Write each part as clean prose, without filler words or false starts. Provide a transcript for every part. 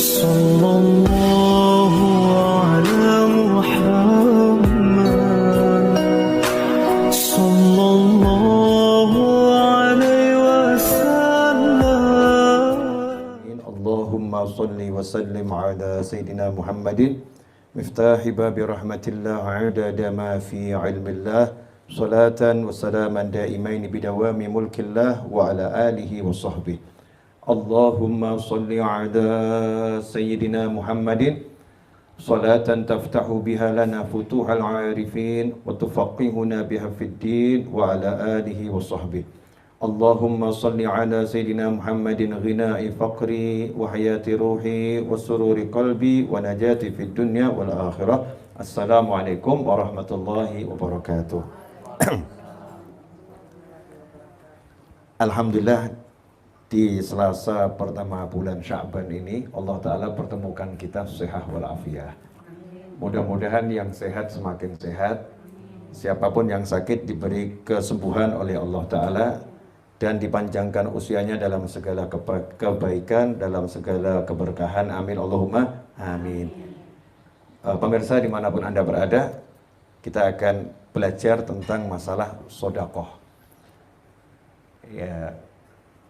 صلى الله على محمد صلى الله عليه وسلم. اللهم صل وسلم على سيدنا محمد مفتاح باب رحمة الله عدد ما في علم الله صلاة وسلاما دائمين بدوام ملك الله وعلى آله وصحبه. اللهم صل على سيدنا محمد صلاة تفتح بها لنا فتوح العارفين وتفقهنا بها في الدين وعلى آله وصحبه. اللهم صل على سيدنا محمد غناء فقري وحياة روحي وسرور قلبي ونجاتي في الدنيا والآخرة. السلام عليكم ورحمة الله وبركاته. Alhamdulillah, di Selasa pertama bulan Sya'ban ini Allah Ta'ala pertemukan kita sehat walafiat. Mudah-mudahan yang sehat semakin sehat, siapapun yang sakit diberi kesembuhan oleh Allah Ta'ala dan dipanjangkan usianya dalam segala kebaikan, dalam segala keberkahan. Amin Allahumma amin. Pemirsa dimanapun Anda berada, kita akan belajar tentang masalah sodakoh. Ya,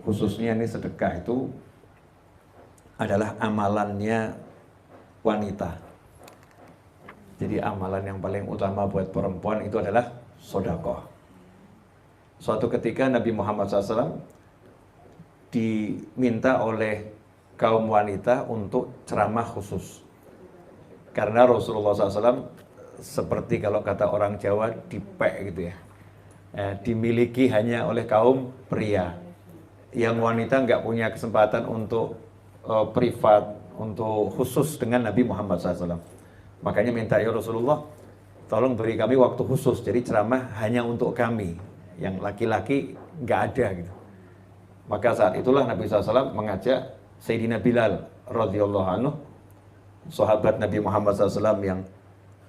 khususnya ini sedekah itu adalah amalannya wanita. Jadi amalan yang paling utama buat perempuan itu adalah sodakoh. Suatu ketika Nabi Muhammad SAW diminta oleh kaum wanita untuk ceramah khusus. Karena Rasulullah SAW seperti kalau kata orang Jawa dipek gitu ya. Dimiliki hanya oleh kaum pria. Yang wanita nggak punya kesempatan untuk privat, untuk khusus dengan Nabi Muhammad SAW. Makanya minta, ya Rasulullah, tolong beri kami waktu khusus. Jadi ceramah hanya untuk kami. Yang laki-laki nggak ada gitu. Maka saat itulah Nabi SAW mengajak Sayyidina Bilal radhiyallahu anhu, sahabat Nabi Muhammad SAW, yang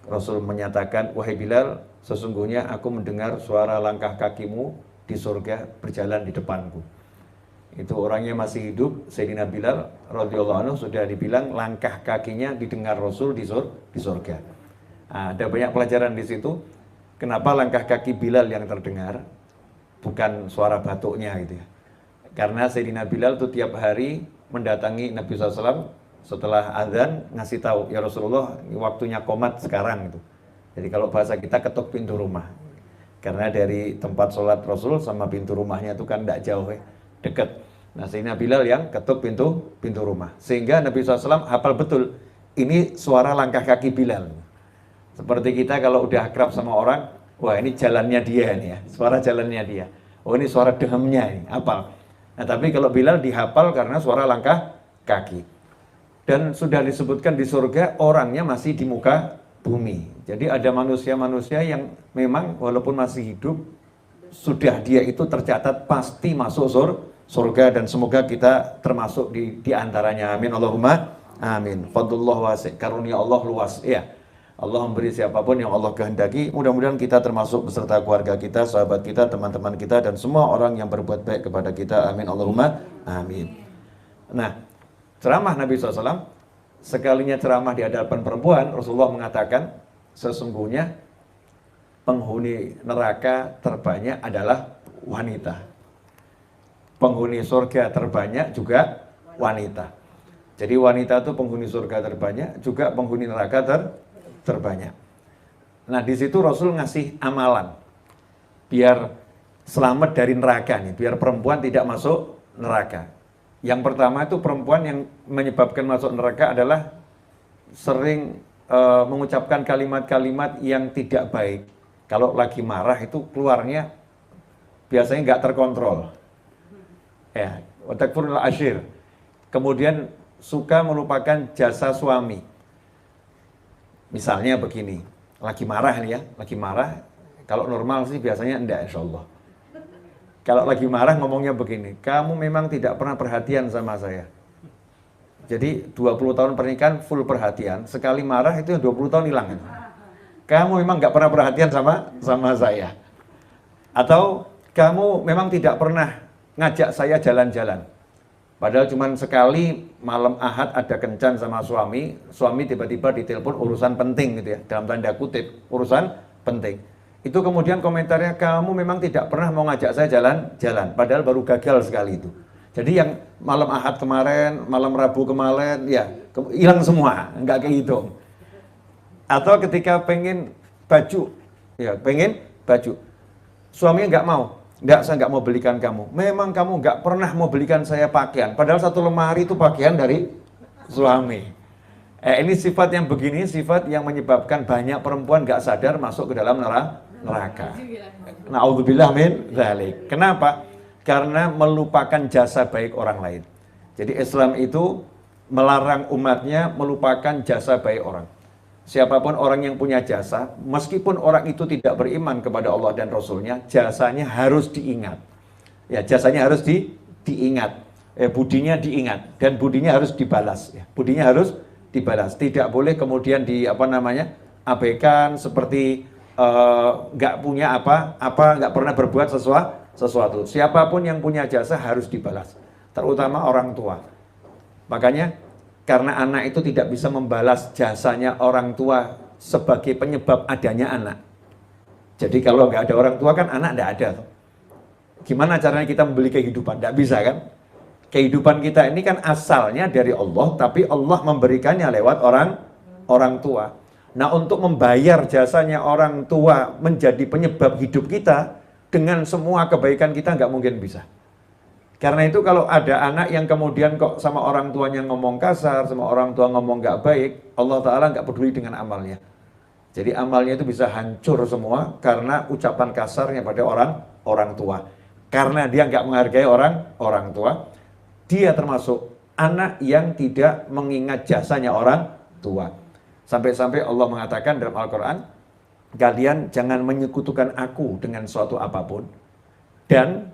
Rasul menyatakan, wahai Bilal, sesungguhnya aku mendengar suara langkah kakimu di surga berjalan di depanku. Itu orangnya masih hidup, Sayyidina Bilal radhiyallahu anhu, sudah dibilang langkah kakinya didengar Rasul di surga. Ada banyak pelajaran di situ. Kenapa langkah kaki Bilal yang terdengar, bukan suara batuknya gitu ya. Karena Sayyidina Bilal itu tiap hari mendatangi Nabi SAW setelah azan, ngasih tahu, ya Rasulullah, ini waktunya qomat sekarang gitu. Jadi kalau bahasa kita, ketuk pintu rumah. Karena dari tempat sholat Rasul sama pintu rumahnya itu kan tidak jauh ya, dekat. Nah, Sayyidina Bilal yang ketuk pintu rumah. Sehingga Nabi SAW hafal betul, ini suara langkah kaki Bilal. Seperti kita kalau udah akrab sama orang, wah ini jalannya dia nih ya, suara jalannya dia. Oh ini suara dehamnya ini, hafal. Nah tapi kalau Bilal dihafal karena suara langkah kaki. Dan sudah disebutkan di surga orangnya masih di muka bumi. Jadi ada manusia-manusia yang memang walaupun masih hidup, sudah dia itu tercatat pasti masuk surga, dan semoga kita termasuk di antaranya. Amin Allahumma amin. Fadlullah wasi', karunia Allah luas ya. Allah memberi siapapun yang Allah kehendaki. Mudah-mudahan kita termasuk beserta keluarga kita, sahabat kita, teman-teman kita, dan semua orang yang berbuat baik kepada kita. Amin Allahumma amin. Nah, ceramah Nabi SAW, sekalinya ceramah di hadapan perempuan, Rasulullah mengatakan, sesungguhnya penghuni neraka terbanyak adalah wanita. Penghuni surga terbanyak juga wanita. Jadi wanita itu penghuni surga terbanyak, juga penghuni neraka terbanyak. Nah, di situ Rasul ngasih amalan biar selamat dari neraka nih, biar perempuan tidak masuk neraka. Yang pertama itu perempuan yang menyebabkan masuk neraka adalah sering mengucapkan kalimat-kalimat yang tidak baik. Kalau lagi marah itu keluarnya biasanya nggak terkontrol. Ya, watakfurul ashir. Kemudian suka melupakan jasa suami. Misalnya begini, lagi marah nih ya, lagi marah. Kalau normal sih biasanya enggak, insya Allah. Kalau lagi marah ngomongnya begini, kamu memang tidak pernah perhatian sama saya. Jadi 20 tahun pernikahan full perhatian, sekali marah itu 20 tahun hilang. Kamu memang nggak pernah perhatian sama saya. Atau kamu memang tidak pernah ngajak saya jalan-jalan. Padahal cuma sekali malam Ahad ada kencan sama suami tiba-tiba ditelepon urusan penting gitu ya, dalam tanda kutip, urusan penting. Itu kemudian komentarnya, kamu memang tidak pernah mau ngajak saya jalan-jalan, padahal baru gagal sekali itu. Jadi yang malam Ahad kemarin, malam Rabu kemarin, ya hilang semua, nggak kehitung. Atau ketika pengen baju, ya pengen baju, suaminya nggak mau. Enggak, saya nggak mau belikan kamu. Memang kamu nggak pernah mau belikan saya pakaian. Padahal satu lemari itu pakaian dari suami. Ini sifat yang begini, sifat yang menyebabkan banyak perempuan nggak sadar masuk ke dalam neraka. Na'udzubillah min dzalik. Kenapa? Karena melupakan jasa baik orang lain. Jadi Islam itu melarang umatnya melupakan jasa baik orang. Siapapun orang yang punya jasa, meskipun orang itu tidak beriman kepada Allah dan Rasulnya, jasanya harus diingat. Ya, jasanya harus diingat. Budinya diingat dan budinya harus dibalas. Ya, budinya harus dibalas. Tidak boleh kemudian abaikan seperti nggak punya nggak pernah berbuat sesuatu. Siapapun yang punya jasa harus dibalas, terutama orang tua. Makanya karena anak itu tidak bisa membalas jasanya orang tua sebagai penyebab adanya anak. Jadi kalau nggak ada orang tua kan anak nggak ada. Gimana caranya kita membeli kehidupan? Nggak bisa kan? Kehidupan kita ini kan asalnya dari Allah, tapi Allah memberikannya lewat orang tua. Nah, untuk membayar jasanya orang tua menjadi penyebab hidup kita, dengan semua kebaikan kita nggak mungkin bisa. Karena itu kalau ada anak yang kemudian kok sama orang tuanya ngomong kasar, sama orang tua ngomong nggak baik, Allah Ta'ala nggak peduli dengan amalnya. Jadi amalnya itu bisa hancur semua karena ucapan kasarnya pada orang tua. Karena dia nggak menghargai orang tua, dia termasuk anak yang tidak mengingat jasanya orang tua. Sampai-sampai Allah mengatakan dalam Al-Quran, kalian jangan menyekutukan aku dengan suatu apapun. Dan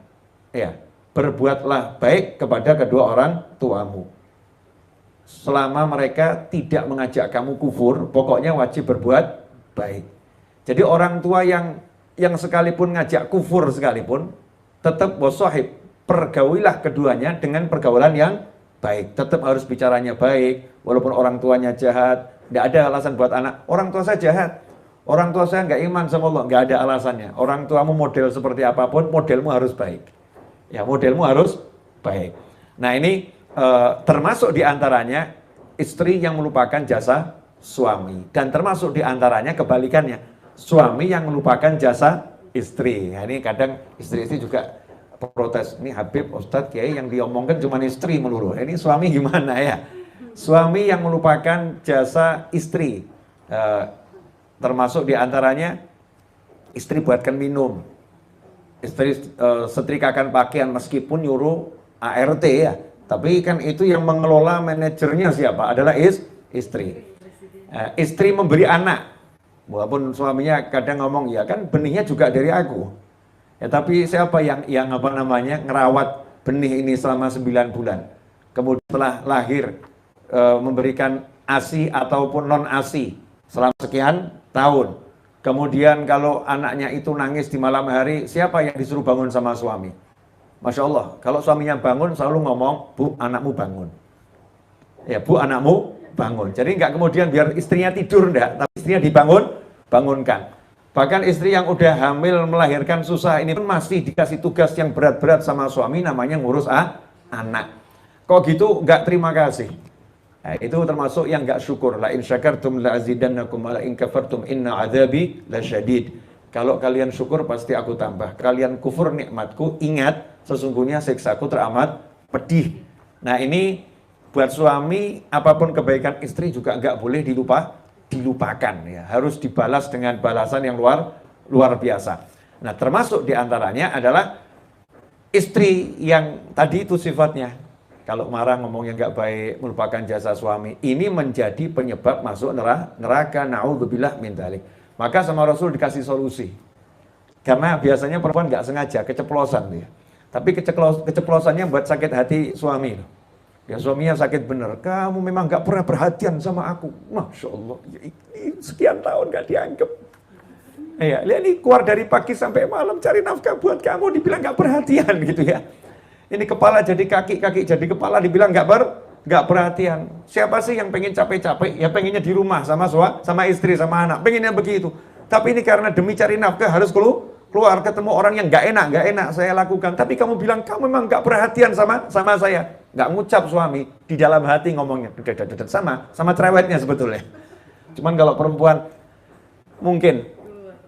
berbuatlah baik kepada kedua orang tuamu. Selama mereka tidak mengajak kamu kufur, pokoknya wajib berbuat baik. Jadi orang tua yang sekalipun ngajak kufur sekalipun, tetap wasahib, pergaulilah keduanya dengan pergaulan yang baik. Tetap harus bicaranya baik, walaupun orang tuanya jahat. Tidak ada alasan buat anak, orang tua saya jahat, orang tua saya nggak iman sama Allah, nggak ada alasannya. Orang tuamu model seperti apapun, modelmu harus baik. Ya, modelmu harus baik. Nah, ini termasuk diantaranya istri yang melupakan jasa suami. Dan termasuk diantaranya kebalikannya, suami yang melupakan jasa istri. Nah, ini kadang istri-istri juga protes. Ini Habib, Ustadz, Kiai yang diomongkan cuma istri melulu. Ini suami gimana ya? Suami yang melupakan jasa istri. Termasuk diantaranya istri buatkan minum. Istri setrikakan pakaian meskipun nyuruh ART ya, tapi kan itu yang mengelola manajernya siapa? Adalah istri. Istri memberi anak, walaupun suaminya kadang ngomong ya kan benihnya juga dari aku. Ya tapi siapa yang ngerawat benih ini selama 9 bulan? Kemudian setelah lahir memberikan ASI ataupun non ASI selama sekian tahun. Kemudian kalau anaknya itu nangis di malam hari, siapa yang disuruh bangun sama suami? Masya Allah, kalau suaminya bangun selalu ngomong, Bu, anakmu bangun. Ya, Bu, anakmu bangun. Jadi nggak kemudian biar istrinya tidur, enggak, tapi istrinya bangunkan. Bahkan istri yang udah hamil, melahirkan susah, ini pun masih dikasih tugas yang berat-berat sama suami, namanya ngurus anak. Kok gitu nggak terima kasih. Nah, itu termasuk yang enggak syukur. La in syakartum la azidannakum wa la in kafartum inna adzabi lasyadid. Kalau kalian syukur pasti aku tambah. Kalian kufur nikmatku, ingat sesungguhnya siksaku teramat pedih. Nah, ini buat suami apapun kebaikan istri juga enggak boleh dilupakan ya. Harus dibalas dengan balasan yang luar biasa. Nah, termasuk diantaranya adalah istri yang tadi itu sifatnya kalau marah ngomongnya nggak baik, melupakan jasa suami, ini menjadi penyebab masuk neraka, na'udzubillah min dzalik. Maka sama Rasul dikasih solusi. Karena biasanya perempuan nggak sengaja, keceplosan dia. Tapi keceplosannya buat sakit hati suami. Ya suaminya sakit bener, kamu memang nggak pernah perhatian sama aku. Masya Allah, ini sekian tahun nggak dianggap. Ya, lihat ini keluar dari pagi sampai malam cari nafkah buat kamu, dibilang nggak perhatian gitu ya. Ini kepala jadi kaki, kaki jadi kepala, dibilang nggak perhatian. Siapa sih yang pengen capek-capek? Ya pengennya di rumah sama istri, sama anak. Pengennya begitu. Tapi ini karena demi cari nafkah harus keluar ketemu orang yang nggak enak saya lakukan. Tapi kamu bilang kamu memang nggak perhatian sama saya. Nggak ngucap suami, di dalam hati ngomongnya sama cerewetnya sebetulnya. Cuman kalau perempuan mungkin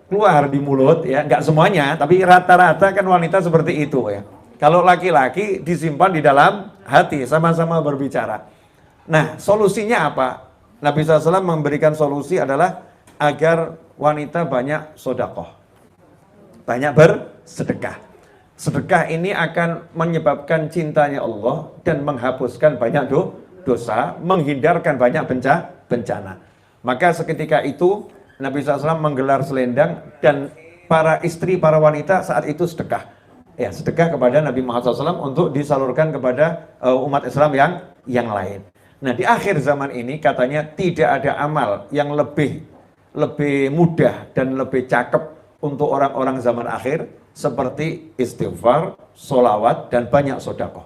keluar di mulut ya, nggak semuanya, tapi rata-rata kan wanita seperti itu ya. Kalau laki-laki disimpan di dalam hati, sama-sama berbicara. Nah, solusinya apa? Nabi SAW memberikan solusi adalah agar wanita banyak sodakoh, banyak bersedekah. Sedekah ini akan menyebabkan cintanya Allah dan menghapuskan banyak dosa, menghindarkan banyak bencana. Maka seketika itu Nabi SAW menggelar selendang dan para istri, para wanita saat itu sedekah. Ya, sedekah kepada Nabi Muhammad SAW untuk disalurkan kepada umat Islam yang lain. Nah, di akhir zaman ini katanya tidak ada amal yang lebih mudah dan lebih cakep untuk orang-orang zaman akhir seperti istighfar, solawat, dan banyak sodakoh.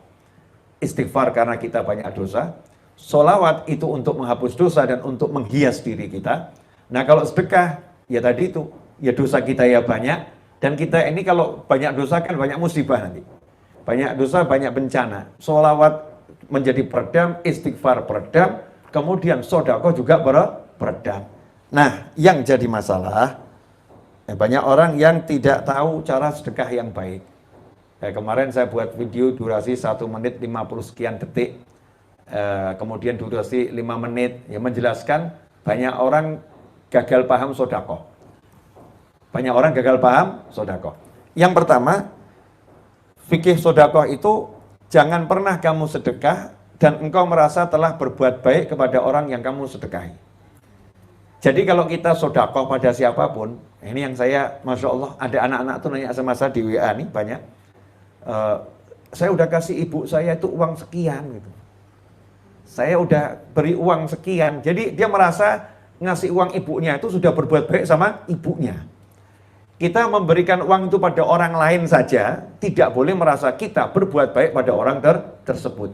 Istighfar karena kita banyak dosa, solawat itu untuk menghapus dosa dan untuk menghias diri kita. Nah, kalau sedekah, ya tadi itu, ya dosa kita ya banyak, dan kita ini kalau banyak dosa kan banyak musibah nanti. Banyak dosa, banyak bencana. Solawat menjadi peredam, istighfar peredam, kemudian sodakoh juga peredam. Nah, yang jadi masalah, banyak orang yang tidak tahu cara sedekah yang baik. Kemarin saya buat video durasi 1 menit 50 sekian detik, kemudian durasi 5 menit, ya menjelaskan banyak orang gagal paham sodakoh. Banyak orang gagal paham sodakoh. Yang pertama, fikih sodakoh itu jangan pernah kamu sedekah dan engkau merasa telah berbuat baik kepada orang yang kamu sedekahi. Jadi kalau kita sodakoh pada siapapun, ini yang saya, Masya Allah, ada anak-anak tuh nanya sama saya di WA nih banyak. Saya udah kasih ibu saya itu uang sekian gitu. Saya udah beri uang sekian. Jadi dia merasa ngasih uang ibunya itu sudah berbuat baik sama ibunya. Kita memberikan uang itu pada orang lain saja, tidak boleh merasa kita berbuat baik pada orang tersebut.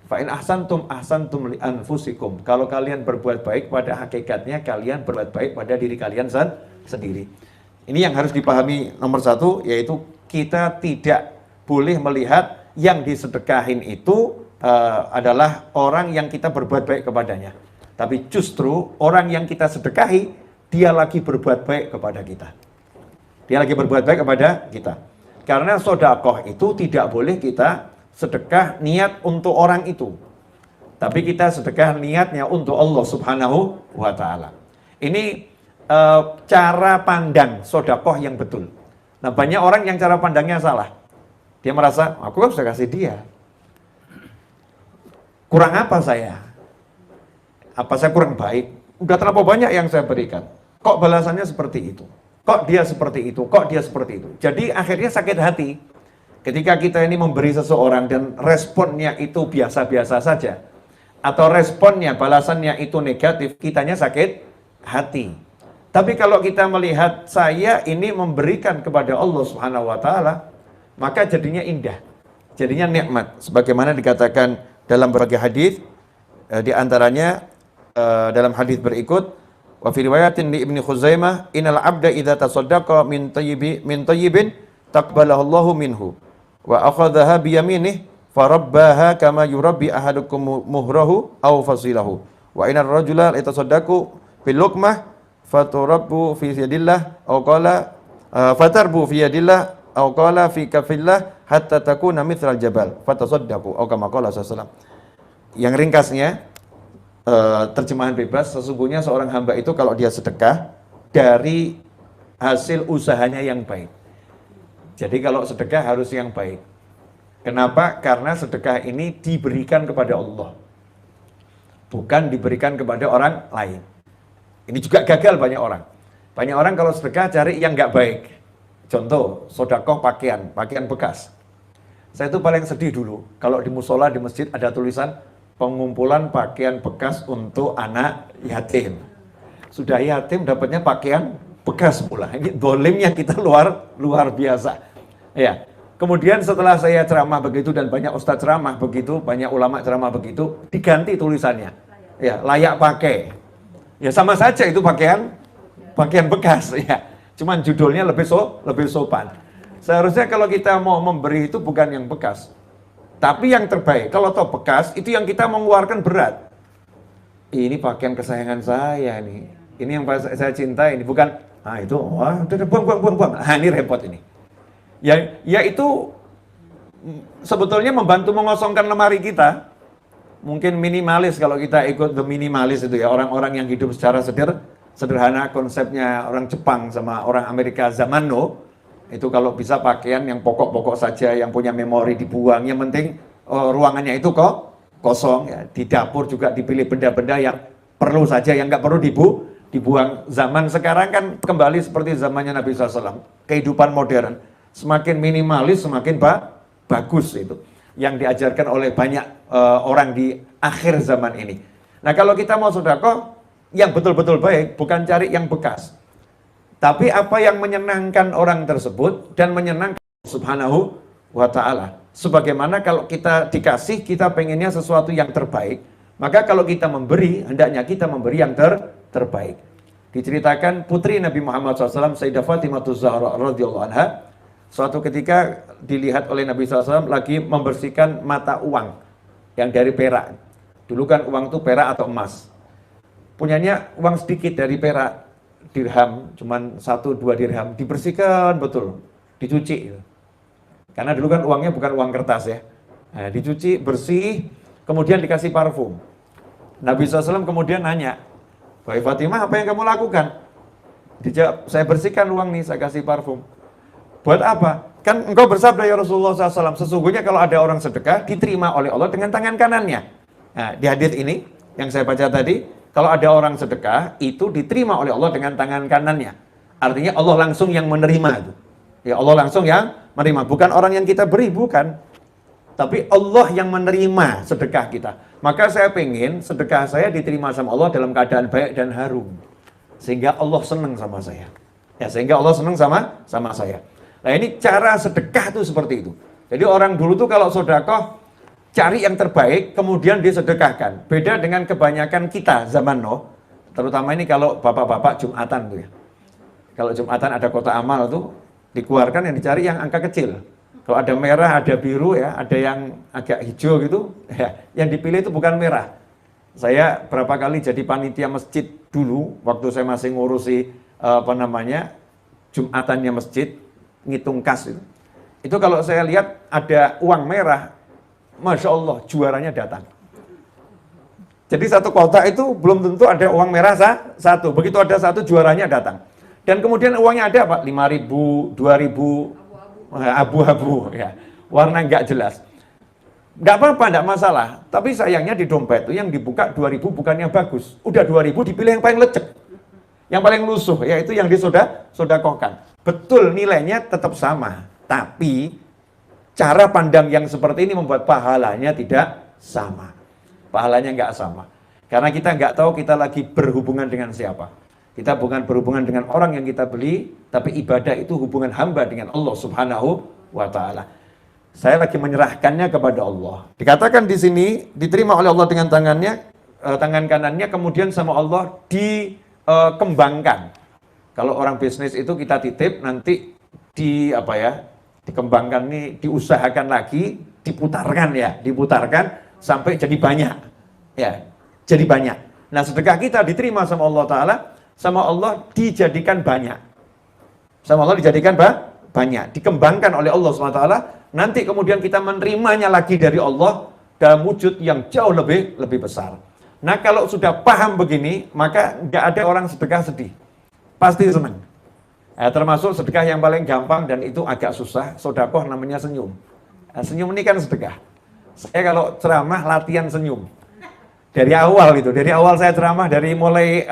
Fa'in ahsantum li anfusikum. Kalau kalian berbuat baik, pada hakikatnya kalian berbuat baik pada diri kalian sendiri. Ini yang harus dipahami nomor 1, yaitu kita tidak boleh melihat yang disedekahin itu adalah orang yang kita berbuat baik kepadanya. Tapi justru orang yang kita sedekahi, dia lagi berbuat baik kepada kita. Dia lagi berbuat baik kepada kita. Karena sodakoh itu tidak boleh kita sedekah niat untuk orang itu, tapi kita sedekah niatnya untuk Allah Subhanahu wa Ta'ala. Ini cara pandang sodakoh yang betul. Nah, banyak orang yang cara pandangnya salah. Dia merasa, aku kan sudah kasih dia, kurang apa saya? Apa saya kurang baik? Udah terlalu banyak yang saya berikan. Kok balasannya seperti itu? Kok dia seperti itu? Kok dia seperti itu? Jadi akhirnya sakit hati. Ketika kita ini memberi seseorang dan responnya itu biasa-biasa saja, atau responnya, balasannya itu negatif, kitanya sakit hati. Tapi kalau kita melihat saya ini memberikan kepada Allah Subhanahu wa Ta'ala, maka jadinya indah, jadinya nikmat. Sebagaimana dikatakan dalam berbagai hadis, di antaranya dalam hadis berikut, wa fi riwayatin li Ibnu Khuzaimah, innal abda idza tasaddaqa min tayyibin taqbalahu Allahu minhu. Wa akhadhaha bi yaminih farabbaha kama yurabbi ahadukum muhrahu aw fasilahu. Wa innar rajula yatasaddaqu bil luqmah faturabbu fi yadillah aw qala fatarbu fi yadillah aw qala fi kafillah hatta takuna mithral jabal fatasaddaqu aw kama qala sallallahu. Yang ringkasnya, terjemahan bebas, sesungguhnya seorang hamba itu kalau dia sedekah dari hasil usahanya yang baik. Jadi kalau sedekah harus yang baik. Kenapa? Karena sedekah ini diberikan kepada Allah, bukan diberikan kepada orang lain. Ini juga gagal banyak orang. Banyak orang kalau sedekah cari yang nggak baik. Contoh, sedekah pakaian bekas. Saya itu paling sedih dulu kalau di musola, di masjid ada tulisan pengumpulan pakaian bekas untuk anak yatim. Sudah yatim dapatnya pakaian bekas pula. Ini dolimnya kita luar biasa. Ya, Kemudian setelah saya ceramah begitu dan banyak ustadz ceramah begitu, banyak ulama ceramah begitu, diganti tulisannya. Ya, layak pakai. Ya sama saja itu pakaian bekas ya. Cuman judulnya lebih sopan. Seharusnya kalau kita mau memberi itu bukan yang bekas, tapi yang terbaik. Kalau toh bekas itu yang kita mengeluarkan berat. Ini pakaian kesayangan saya nih. Ini yang saya cintai ini, bukan itu wah udah buang. Ini repot ini. Ya itu sebetulnya membantu mengosongkan lemari kita. Mungkin minimalis kalau kita ikut the minimalis itu ya, orang-orang yang hidup secara sederhana, konsepnya orang Jepang sama orang Amerika zaman now. Itu kalau bisa pakaian yang pokok-pokok saja, yang punya memori dibuang, yang penting ruangannya itu kok kosong ya. Di dapur juga dipilih benda-benda yang perlu saja, yang nggak perlu dibuang. Zaman sekarang kan kembali seperti zamannya Nabi SAW, kehidupan modern. Semakin minimalis, semakin bagus itu. Yang diajarkan oleh banyak orang di akhir zaman ini. Nah kalau kita mau sedekah, yang betul-betul baik, bukan cari yang bekas. Tapi apa yang menyenangkan orang tersebut, dan menyenangkan subhanahu wa ta'ala. Sebagaimana kalau kita dikasih, kita pengennya sesuatu yang terbaik. Maka kalau kita memberi, hendaknya kita memberi yang terbaik. Diceritakan putri Nabi Muhammad SAW, Sayyidah Fatimah Zahra radhiyallahu anha, suatu ketika dilihat oleh Nabi SAW lagi membersihkan mata uang yang dari perak. Dulu kan uang itu perak atau emas. Punyanya uang sedikit dari perak, dirham, cuman 1-2 dirham, dibersihkan betul, dicuci. Karena dulu kan uangnya bukan uang kertas ya. Nah, dicuci, bersih, kemudian dikasih parfum. Nabi SAW kemudian nanya, "Wahai Fatimah, apa yang kamu lakukan?" Dijawab, "Saya bersihkan uang nih, saya kasih parfum." Buat apa? Kan engkau bersabda ya Rasulullah SAW, sesungguhnya kalau ada orang sedekah, diterima oleh Allah dengan tangan kanannya. Nah, di hadits ini, yang saya baca tadi, kalau ada orang sedekah, itu diterima oleh Allah dengan tangan kanannya. Artinya Allah langsung yang menerima itu. Ya Allah langsung yang menerima. Bukan orang yang kita beri, bukan. Tapi Allah yang menerima sedekah kita. Maka saya pengen sedekah saya diterima sama Allah dalam keadaan baik dan harum. Sehingga Allah senang sama saya. Ya, sehingga Allah senang sama saya. Nah ini cara sedekah tuh seperti itu. Jadi orang dulu tuh kalau sedekah cari yang terbaik kemudian disedekahkan. Beda dengan kebanyakan kita zaman now. Terutama ini kalau bapak-bapak Jumatan tuh ya. Kalau Jumatan ada kotak amal tuh dikeluarkan yang dicari yang angka kecil. Kalau ada merah, ada biru ya, ada yang agak hijau gitu. Ya, yang dipilih itu bukan merah. Saya berapa kali jadi panitia masjid dulu waktu saya masih ngurusi Jumatannya masjid. Ngitung kas itu. Itu kalau saya lihat ada uang merah, Masya Allah juaranya datang. Jadi satu kotak itu belum tentu ada uang merah satu. Begitu ada satu juaranya datang. Dan kemudian uangnya ada apa? 5.000, 2.000, abu-abu ya. Warna nggak jelas. Nggak apa-apa, nggak masalah. Tapi sayangnya di dompet itu yang dibuka 2.000 bukannya bagus. Udah 2.000 dipilih yang paling lecek. Yang paling lusuh, yaitu yang disodakohkan. Betul nilainya tetap sama, tapi cara pandang yang seperti ini membuat pahalanya tidak sama. Pahalanya nggak sama. Karena kita nggak tahu kita lagi berhubungan dengan siapa. Kita bukan berhubungan dengan orang yang kita beli, tapi ibadah itu hubungan hamba dengan Allah Subhanahu wa Ta'ala. Saya lagi menyerahkannya kepada Allah. Dikatakan di sini diterima oleh Allah dengan tangan kanannya, kemudian sama Allah dikembangkan. Kalau orang bisnis itu kita titip, nanti dikembangkan nih, diusahakan lagi, diputarkan sampai jadi banyak. Ya, jadi banyak. Nah, sedekah kita diterima sama Allah Ta'ala, sama Allah dijadikan banyak. Sama Allah dijadikan banyak, dikembangkan oleh Allah SWT, nanti kemudian kita menerimanya lagi dari Allah dalam wujud yang jauh lebih besar. Nah, kalau sudah paham begini, maka nggak ada orang sedekah sedih. Pasti senang. Termasuk sedekah yang paling gampang dan itu agak susah, sedekah namanya senyum. Senyum ini kan sedekah. Saya kalau ceramah latihan senyum. Dari awal gitu, dari awal saya ceramah dari mulai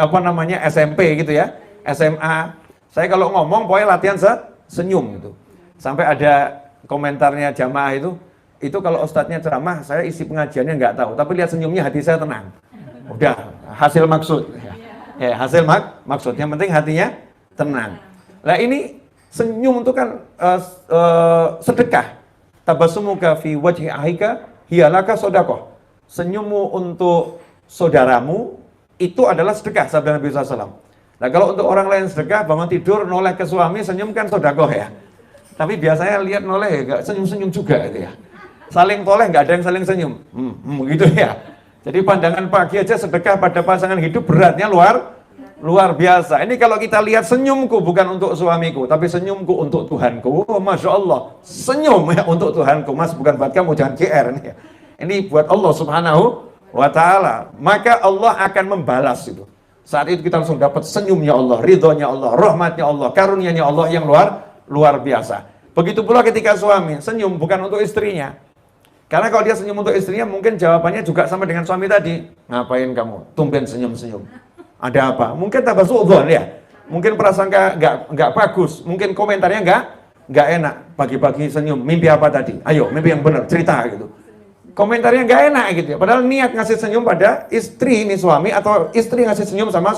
SMP gitu ya, SMA. Saya kalau ngomong pokoknya latihan senyum gitu. Sampai ada komentarnya jamaah itu kalau ustadznya ceramah, saya isi pengajiannya nggak tahu, tapi lihat senyumnya hati saya tenang. Udah hasil maksud. Ya, hasil maksud. Yang penting hatinya tenang. Nah ini Senyum itu kan sedekah. Tabassumuka fi wajhi ahika hiyalaka sedekah. Senyummu untuk saudaramu itu adalah sedekah, sabda Nabi SAW. Nah kalau untuk orang lain sedekah, bangun tidur noleh ke suami, senyum kan sedekah ya. Tapi biasanya lihat noleh ya gak senyum-senyum juga gitu ya. Saling toleh nggak ada yang saling senyum, gitu ya. Jadi pandangan pagi aja sedekah pada pasangan hidup beratnya luar biasa. Ini kalau kita lihat senyumku bukan untuk suamiku, tapi senyumku untuk Tuhanku. Oh, Masya Allah, senyum ya untuk Tuhanku, Mas, bukan buat kamu, jangan GR ini ya. Ini buat Allah Subhanahu wa Ta'ala. Maka Allah akan membalas itu. Saat itu kita langsung dapat senyumnya Allah, ridhonya Allah, rahmatnya Allah, karunianya Allah yang luar biasa. Begitu pula ketika suami senyum bukan untuk istrinya. Karena kalau dia senyum untuk istrinya, mungkin jawabannya juga sama dengan suami tadi. Ngapain kamu? Tumben senyum-senyum. Ada apa? Mungkin tabasudzon ya. Mungkin prasangka nggak bagus. Mungkin komentarnya nggak enak. Pagi-pagi senyum. Mimpi apa tadi? Ayo, mimpi yang benar. Cerita gitu. Komentarnya nggak enak gitu ya. Padahal niat ngasih senyum pada istri ini suami, atau istri ngasih senyum sama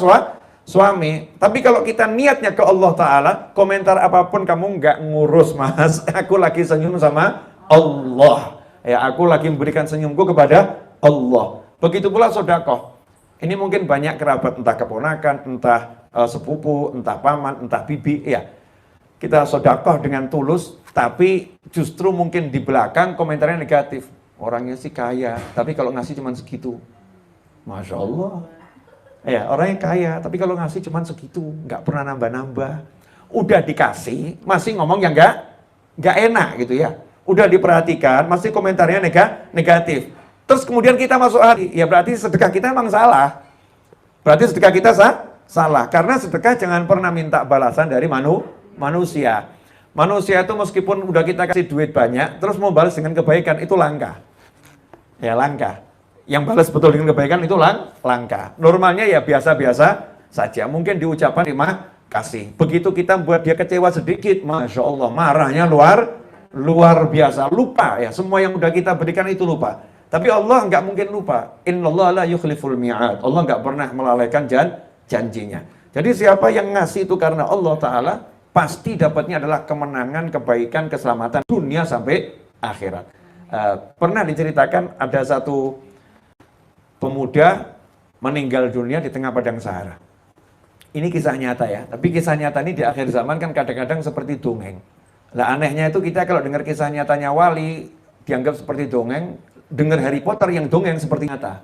suami. Tapi kalau kita niatnya ke Allah Ta'ala, komentar apapun kamu nggak ngurus, Mas. Aku lagi senyum sama Allah. Ya, aku lagi memberikan senyumku kepada Allah. Begitu pula sedekah. Ini mungkin banyak kerabat, entah keponakan, entah sepupu, entah paman, entah bibi. Ya, kita sedekah dengan tulus, tapi justru mungkin di belakang komentarnya negatif. Orangnya sih kaya, tapi kalau ngasih cuma segitu. Masya Allah. Ya, orangnya kaya, tapi kalau ngasih cuma segitu, nggak pernah nambah-nambah. Udah dikasih, masih ngomong yang nggak enak gitu ya. Udah diperhatikan, masih komentarnya negatif. Terus kemudian kita masuk hati, ya berarti sedekah kita emang salah. Berarti sedekah kita salah. Karena sedekah jangan pernah minta balasan dari manusia. Manusia itu meskipun udah kita kasih duit banyak, terus mau balas dengan kebaikan, itu langka. Ya langka. Yang balas betul dengan kebaikan itu langka. Normalnya ya biasa-biasa saja. Mungkin diucapkan terima kasih. Begitu kita buat dia kecewa sedikit, Masya Allah, marahnya luar biasa, lupa ya, semua yang udah kita berikan itu lupa. Tapi Allah nggak mungkin lupa. Innallaha la yukhliful mi'ad. Allah nggak pernah melalaikan janjinya. Jadi siapa yang ngasih itu karena Allah Ta'ala, pasti dapatnya adalah kemenangan, kebaikan, keselamatan dunia sampai akhirat. Pernah diceritakan ada satu pemuda meninggal dunia di tengah padang Sahara. Ini kisah nyata ya, tapi kisah nyata ini di akhir zaman kan kadang-kadang seperti dongeng. Nah anehnya itu kita kalau dengar kisah nyatanya wali dianggap seperti dongeng, dengar Harry Potter yang dongeng seperti nyata.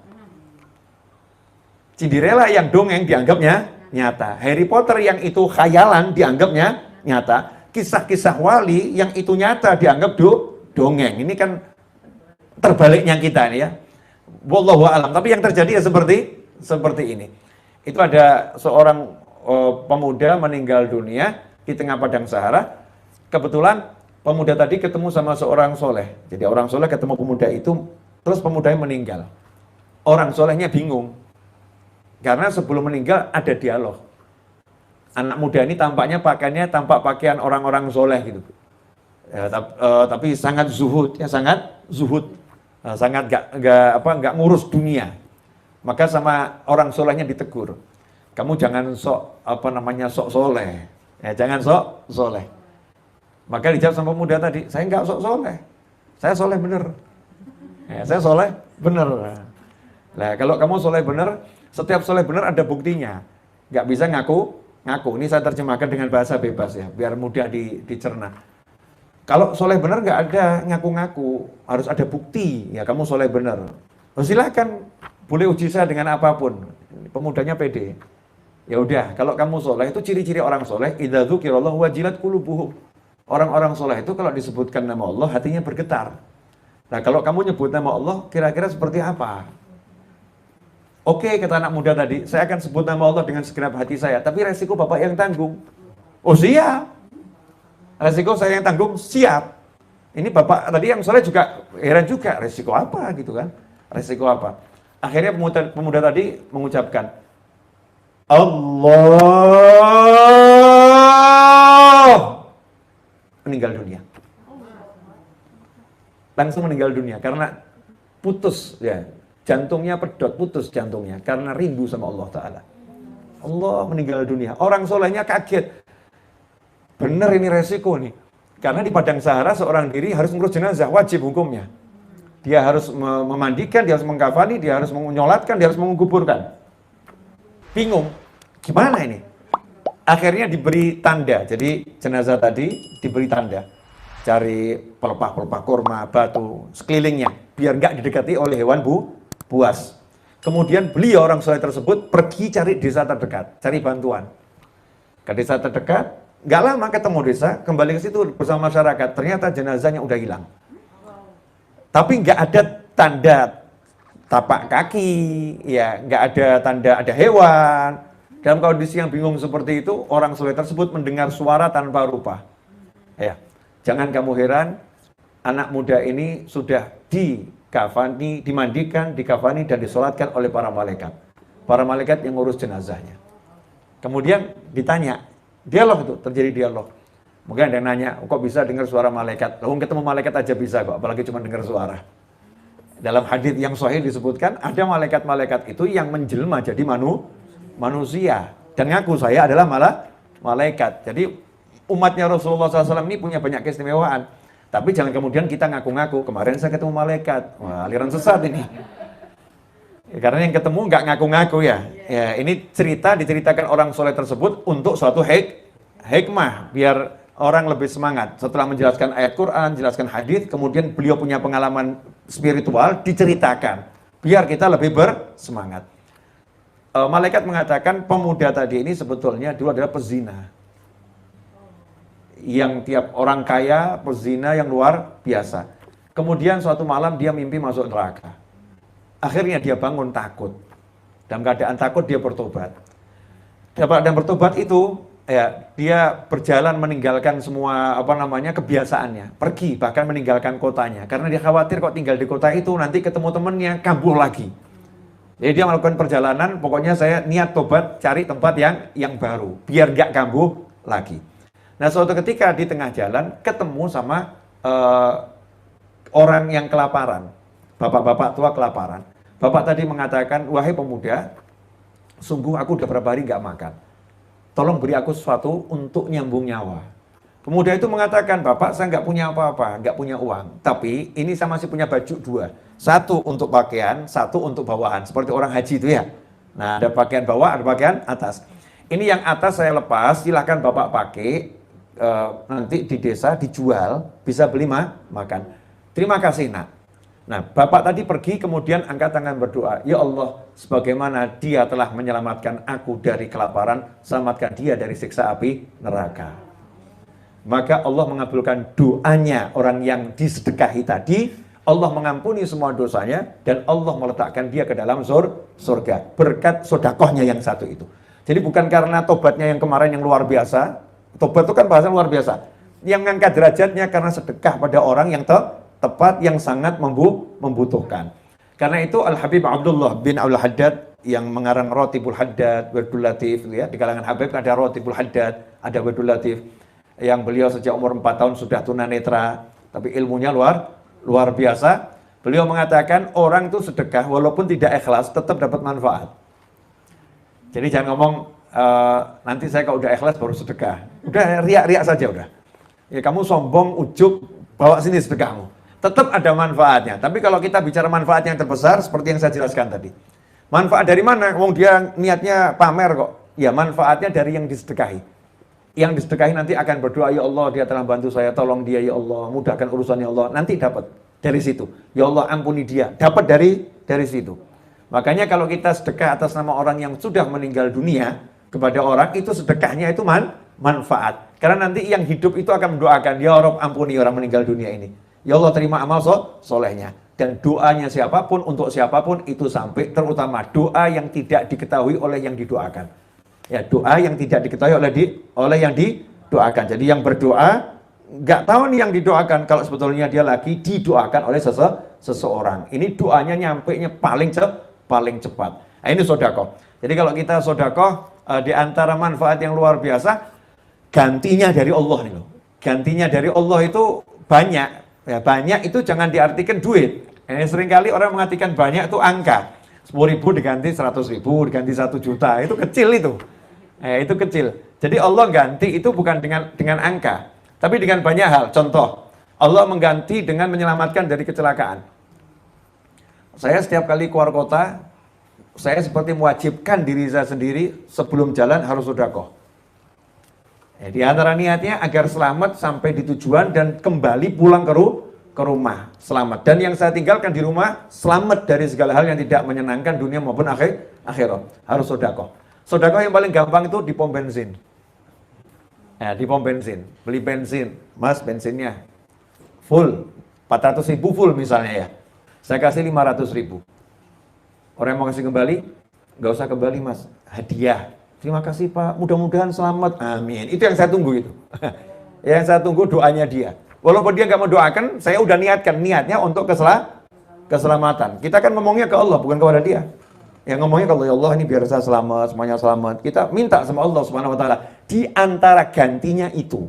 Cinderella yang dongeng dianggapnya nyata. Harry Potter yang itu khayalan dianggapnya nyata. Kisah-kisah wali yang itu nyata dianggap dongeng. Ini kan terbaliknya kita nih ya. Wallahu a'lam. Tapi yang terjadi ya seperti ini. Itu ada seorang pemuda meninggal dunia di tengah padang Sahara. Kebetulan pemuda tadi ketemu sama seorang soleh. Jadi orang soleh ketemu pemuda itu, terus pemudanya meninggal. Orang solehnya bingung. Karena sebelum meninggal ada dialog. Anak muda ini tampaknya pakaiannya tampak pakaian orang-orang soleh gitu. Ya, tapi sangat zuhud, ya sangat zuhud. Sangat nggak ngurus dunia. Maka sama orang solehnya ditegur. Kamu jangan sok soleh. Ya, jangan sok soleh. Maka dijawab sama pemuda tadi, saya nggak sok soleh, saya soleh bener. Ya, saya soleh bener. Nah kalau kamu soleh bener, setiap soleh bener ada buktinya. Nggak bisa ngaku. Ini saya terjemahkan dengan bahasa bebas ya, biar mudah dicerna. Kalau soleh bener nggak ada ngaku-ngaku, harus ada bukti. Ya kamu soleh bener. Oh, silakan, boleh uji saya dengan apapun. Pemudanya pede. Ya udah, kalau kamu soleh itu ciri-ciri orang soleh. Idza dzukirallahu wajilat qulubuhum. Orang-orang soleh itu kalau disebutkan nama Allah, hatinya bergetar. Nah kalau kamu nyebut nama Allah, kira-kira seperti apa? Oke, kata anak muda tadi, saya akan sebut nama Allah dengan segenap hati saya, tapi resiko bapak yang tanggung. Oh siap. Resiko saya yang tanggung, siap. Ini bapak tadi yang soleh juga heran juga, resiko apa gitu kan? Resiko apa? Akhirnya pemuda tadi mengucapkan, Allah. Meninggal dunia. Langsung meninggal dunia karena putus ya, jantungnya pedot, putus jantungnya karena rindu sama Allah Ta'ala. Allah meninggal dunia. Orang solehnya kaget. bener ini resiko nih. Karena di Padang Sahara seorang diri harus ngurus jenazah, wajib hukumnya. Dia harus memandikan, dia harus mengkafani, dia harus menyolatkan, dia harus menguburkan. Bingung, gimana ini? Akhirnya diberi tanda, jadi jenazah tadi diberi tanda. Cari pelepah-pelepah kurma, batu, sekelilingnya, biar nggak didekati oleh hewan buas. Kemudian beliau orang soleh tersebut pergi cari desa terdekat, cari bantuan. Ke desa terdekat, nggak lama ketemu desa, kembali ke situ bersama masyarakat, ternyata jenazahnya udah hilang. Tapi nggak ada tanda tapak kaki, ya nggak ada tanda ada hewan. Dalam kondisi yang bingung seperti itu, orang soleh tersebut mendengar suara tanpa rupa. Ya, jangan kamu heran, anak muda ini sudah dikafani, dimandikan, dikafani dan disolatkan oleh para malaikat. Para malaikat yang ngurus jenazahnya. Kemudian ditanya, dialog itu, terjadi dialog. Mungkin ada yang nanya, kok bisa dengar suara malaikat? Lalu ketemu malaikat aja bisa kok, apalagi cuma dengar suara. Dalam hadits yang sahih disebutkan, ada malaikat-malaikat itu yang menjelma jadi manusia. Dan ngaku saya adalah malaikat. Jadi umatnya Rasulullah SAW ini punya banyak keistimewaan. Tapi jangan kemudian kita ngaku-ngaku, kemarin saya ketemu malaikat. Wah, aliran sesat ini. Ya, karena yang ketemu nggak ngaku-ngaku ya. Ya, ini diceritakan orang soleh tersebut untuk suatu hikmah, biar orang lebih semangat. Setelah menjelaskan ayat Quran, jelaskan hadis, kemudian beliau punya pengalaman spiritual, diceritakan. Biar kita lebih bersemangat. Malaikat mengatakan pemuda tadi ini sebetulnya dulu adalah pezina. Yang tiap orang kaya, pezina yang luar biasa. Kemudian suatu malam dia mimpi masuk neraka. Akhirnya dia bangun takut. Dalam keadaan takut dia bertobat. Dan bertobat itu ya dia berjalan meninggalkan semua kebiasaannya, pergi bahkan meninggalkan kotanya karena dia khawatir kok tinggal di kota itu nanti ketemu temennya kambuh lagi. Jadi dia melakukan perjalanan, pokoknya saya niat tobat cari tempat yang baru biar nggak kambuh lagi. Nah suatu ketika di tengah jalan ketemu sama orang yang kelaparan, bapak-bapak tua kelaparan. Bapak tadi mengatakan, wahai pemuda, sungguh aku udah berapa hari nggak makan. Tolong beri aku sesuatu untuk nyambung nyawa. Pemuda itu mengatakan, Bapak saya nggak punya apa-apa, nggak punya uang. Tapi ini saya masih punya baju dua. Satu untuk pakaian, satu untuk bawahan. Seperti orang haji itu ya. Nah ada pakaian bawah, ada pakaian atas. Ini yang atas saya lepas, silahkan Bapak pakai. Nanti di desa dijual, bisa beli makan. Terima kasih nak. Nah, Bapak tadi pergi kemudian angkat tangan berdoa, ya Allah, sebagaimana dia telah menyelamatkan aku dari kelaparan, selamatkan dia dari siksa api neraka. Maka Allah mengabulkan doanya orang yang disedekahi tadi, Allah mengampuni semua dosanya, dan Allah meletakkan dia ke dalam surga, berkat sodakohnya yang satu itu. Jadi bukan karena tobatnya yang kemarin yang luar biasa, tobat itu kan bahasa luar biasa, yang mengangkat derajatnya karena sedekah pada orang yang tepat yang sangat membutuhkan. Karena itu Al-Habib Abdullah bin Abdul Haddad yang mengarang Ratibul Haddad, Wirdul Latif, ya, di kalangan Habib ada Ratibul Haddad, ada Wirdul Latif, yang beliau sejak umur 4 tahun sudah tunanetra, tapi ilmunya luar biasa. Beliau mengatakan orang itu sedekah walaupun tidak ikhlas tetap dapat manfaat. Jadi jangan ngomong nanti saya kalau udah ikhlas baru sedekah. Udah riak-riak saja udah. Ya kamu sombong, ujub, bawa sini sedekahmu. Tetap ada manfaatnya. Tapi kalau kita bicara manfaat yang terbesar, seperti yang saya jelaskan tadi. Manfaat dari mana? Wong dia niatnya pamer kok. Ya manfaatnya dari yang disedekahi. Yang disedekahi nanti akan berdoa, ya Allah dia telah bantu saya, tolong dia ya Allah, mudahkan urusannya ya Allah. Nanti dapat dari situ. Ya Allah ampuni dia. Dapat dari situ. Makanya kalau kita sedekah atas nama orang yang sudah meninggal dunia, kepada orang itu sedekahnya itu manfaat. Karena nanti yang hidup itu akan mendoakan, ya Allah ampuni orang meninggal dunia ini. Ya Allah terima amal solehnya. Dan doanya siapapun, untuk siapapun itu sampai, terutama doa yang tidak diketahui oleh yang didoakan. Ya doa yang tidak diketahui oleh yang didoakan. Jadi yang berdoa, nggak tahu nih yang didoakan, kalau sebetulnya dia lagi didoakan oleh seseorang. Ini doanya nyampainya paling cepat. Nah ini sodakoh. Jadi kalau kita sodakoh, di antara manfaat yang luar biasa, gantinya dari Allah nih loh. Gantinya dari Allah itu banyak. Ya, banyak itu jangan diartikan duit. Ini seringkali orang mengartikan banyak itu angka. 10.000 diganti 100.000, diganti 1 juta, itu kecil itu. Itu kecil. Jadi Allah ganti itu bukan dengan angka, tapi dengan banyak hal. Contoh, Allah mengganti dengan menyelamatkan dari kecelakaan. Saya setiap kali keluar kota, saya seperti mewajibkan diri saya sendiri sebelum jalan harus sedekah. Di antara niatnya agar selamat sampai di tujuan dan kembali pulang ke rumah selamat. Dan yang saya tinggalkan di rumah selamat dari segala hal yang tidak menyenangkan dunia maupun akhirat. Harus sedekah. Sedekah yang paling gampang itu di pom bensin. Di pom bensin, beli bensin, Mas bensinnya full, 400.000 full misalnya ya. Saya kasih 500.000. Orang yang mau kasih kembali, nggak usah kembali Mas, hadiah. Terima kasih Pak, mudah-mudahan selamat, amin. Itu yang saya tunggu itu. Yang saya tunggu doanya dia. Walaupun dia nggak mau doakan, saya udah niatkan niatnya untuk keselamatan. Kita kan ngomongnya ke Allah, bukan kepada dia. Yang ngomongnya kalau ya Allah ini biar saya selamat, semuanya selamat. Kita minta sama Allah Subhanahu Wa Taala. Di antara gantinya itu.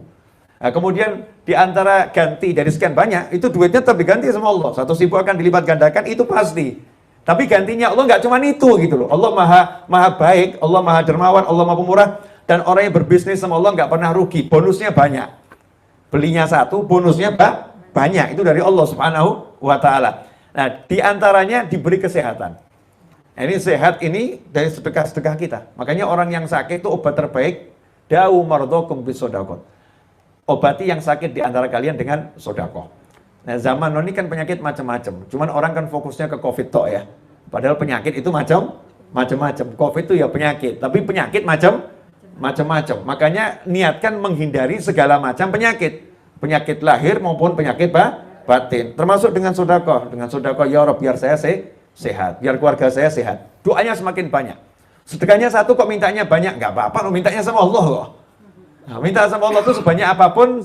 Nah, kemudian di antara ganti dari sekian banyak, itu duitnya tetap diganti sama Allah. 100.000 akan dilipat gandakan, itu pasti. Tapi gantinya Allah nggak cuma itu gitu loh. Allah maha baik, Allah maha dermawan, Allah maha pemurah. Dan orang yang berbisnis sama Allah nggak pernah rugi. Bonusnya banyak. Belinya satu, bonusnya banyak. Itu dari Allah Subhanahu Wa Taala. Nah, di antaranya diberi kesehatan. Ini sehat ini dari sedekah-sedekah kita. Makanya orang yang sakit itu obat terbaik. Da'u mardhakum bisodaqah. Obati yang sakit di antara kalian dengan sedekah. Nah, zaman ini kan penyakit macam-macam. Cuman orang kan fokusnya ke COVID tok ya. Padahal penyakit itu macam-macam. COVID itu ya penyakit, tapi penyakit macam-macam. Makanya niatkan menghindari segala macam penyakit. Penyakit lahir maupun penyakit batin. Termasuk dengan sedekah. Dengan sedekah, ya Rabb biar saya sehat, biar keluarga saya sehat. Doanya semakin banyak. Sedekahnya satu kok mintanya banyak, nggak apa-apa, mintanya sama Allah kok. Nah, minta sama Allah itu sebanyak apapun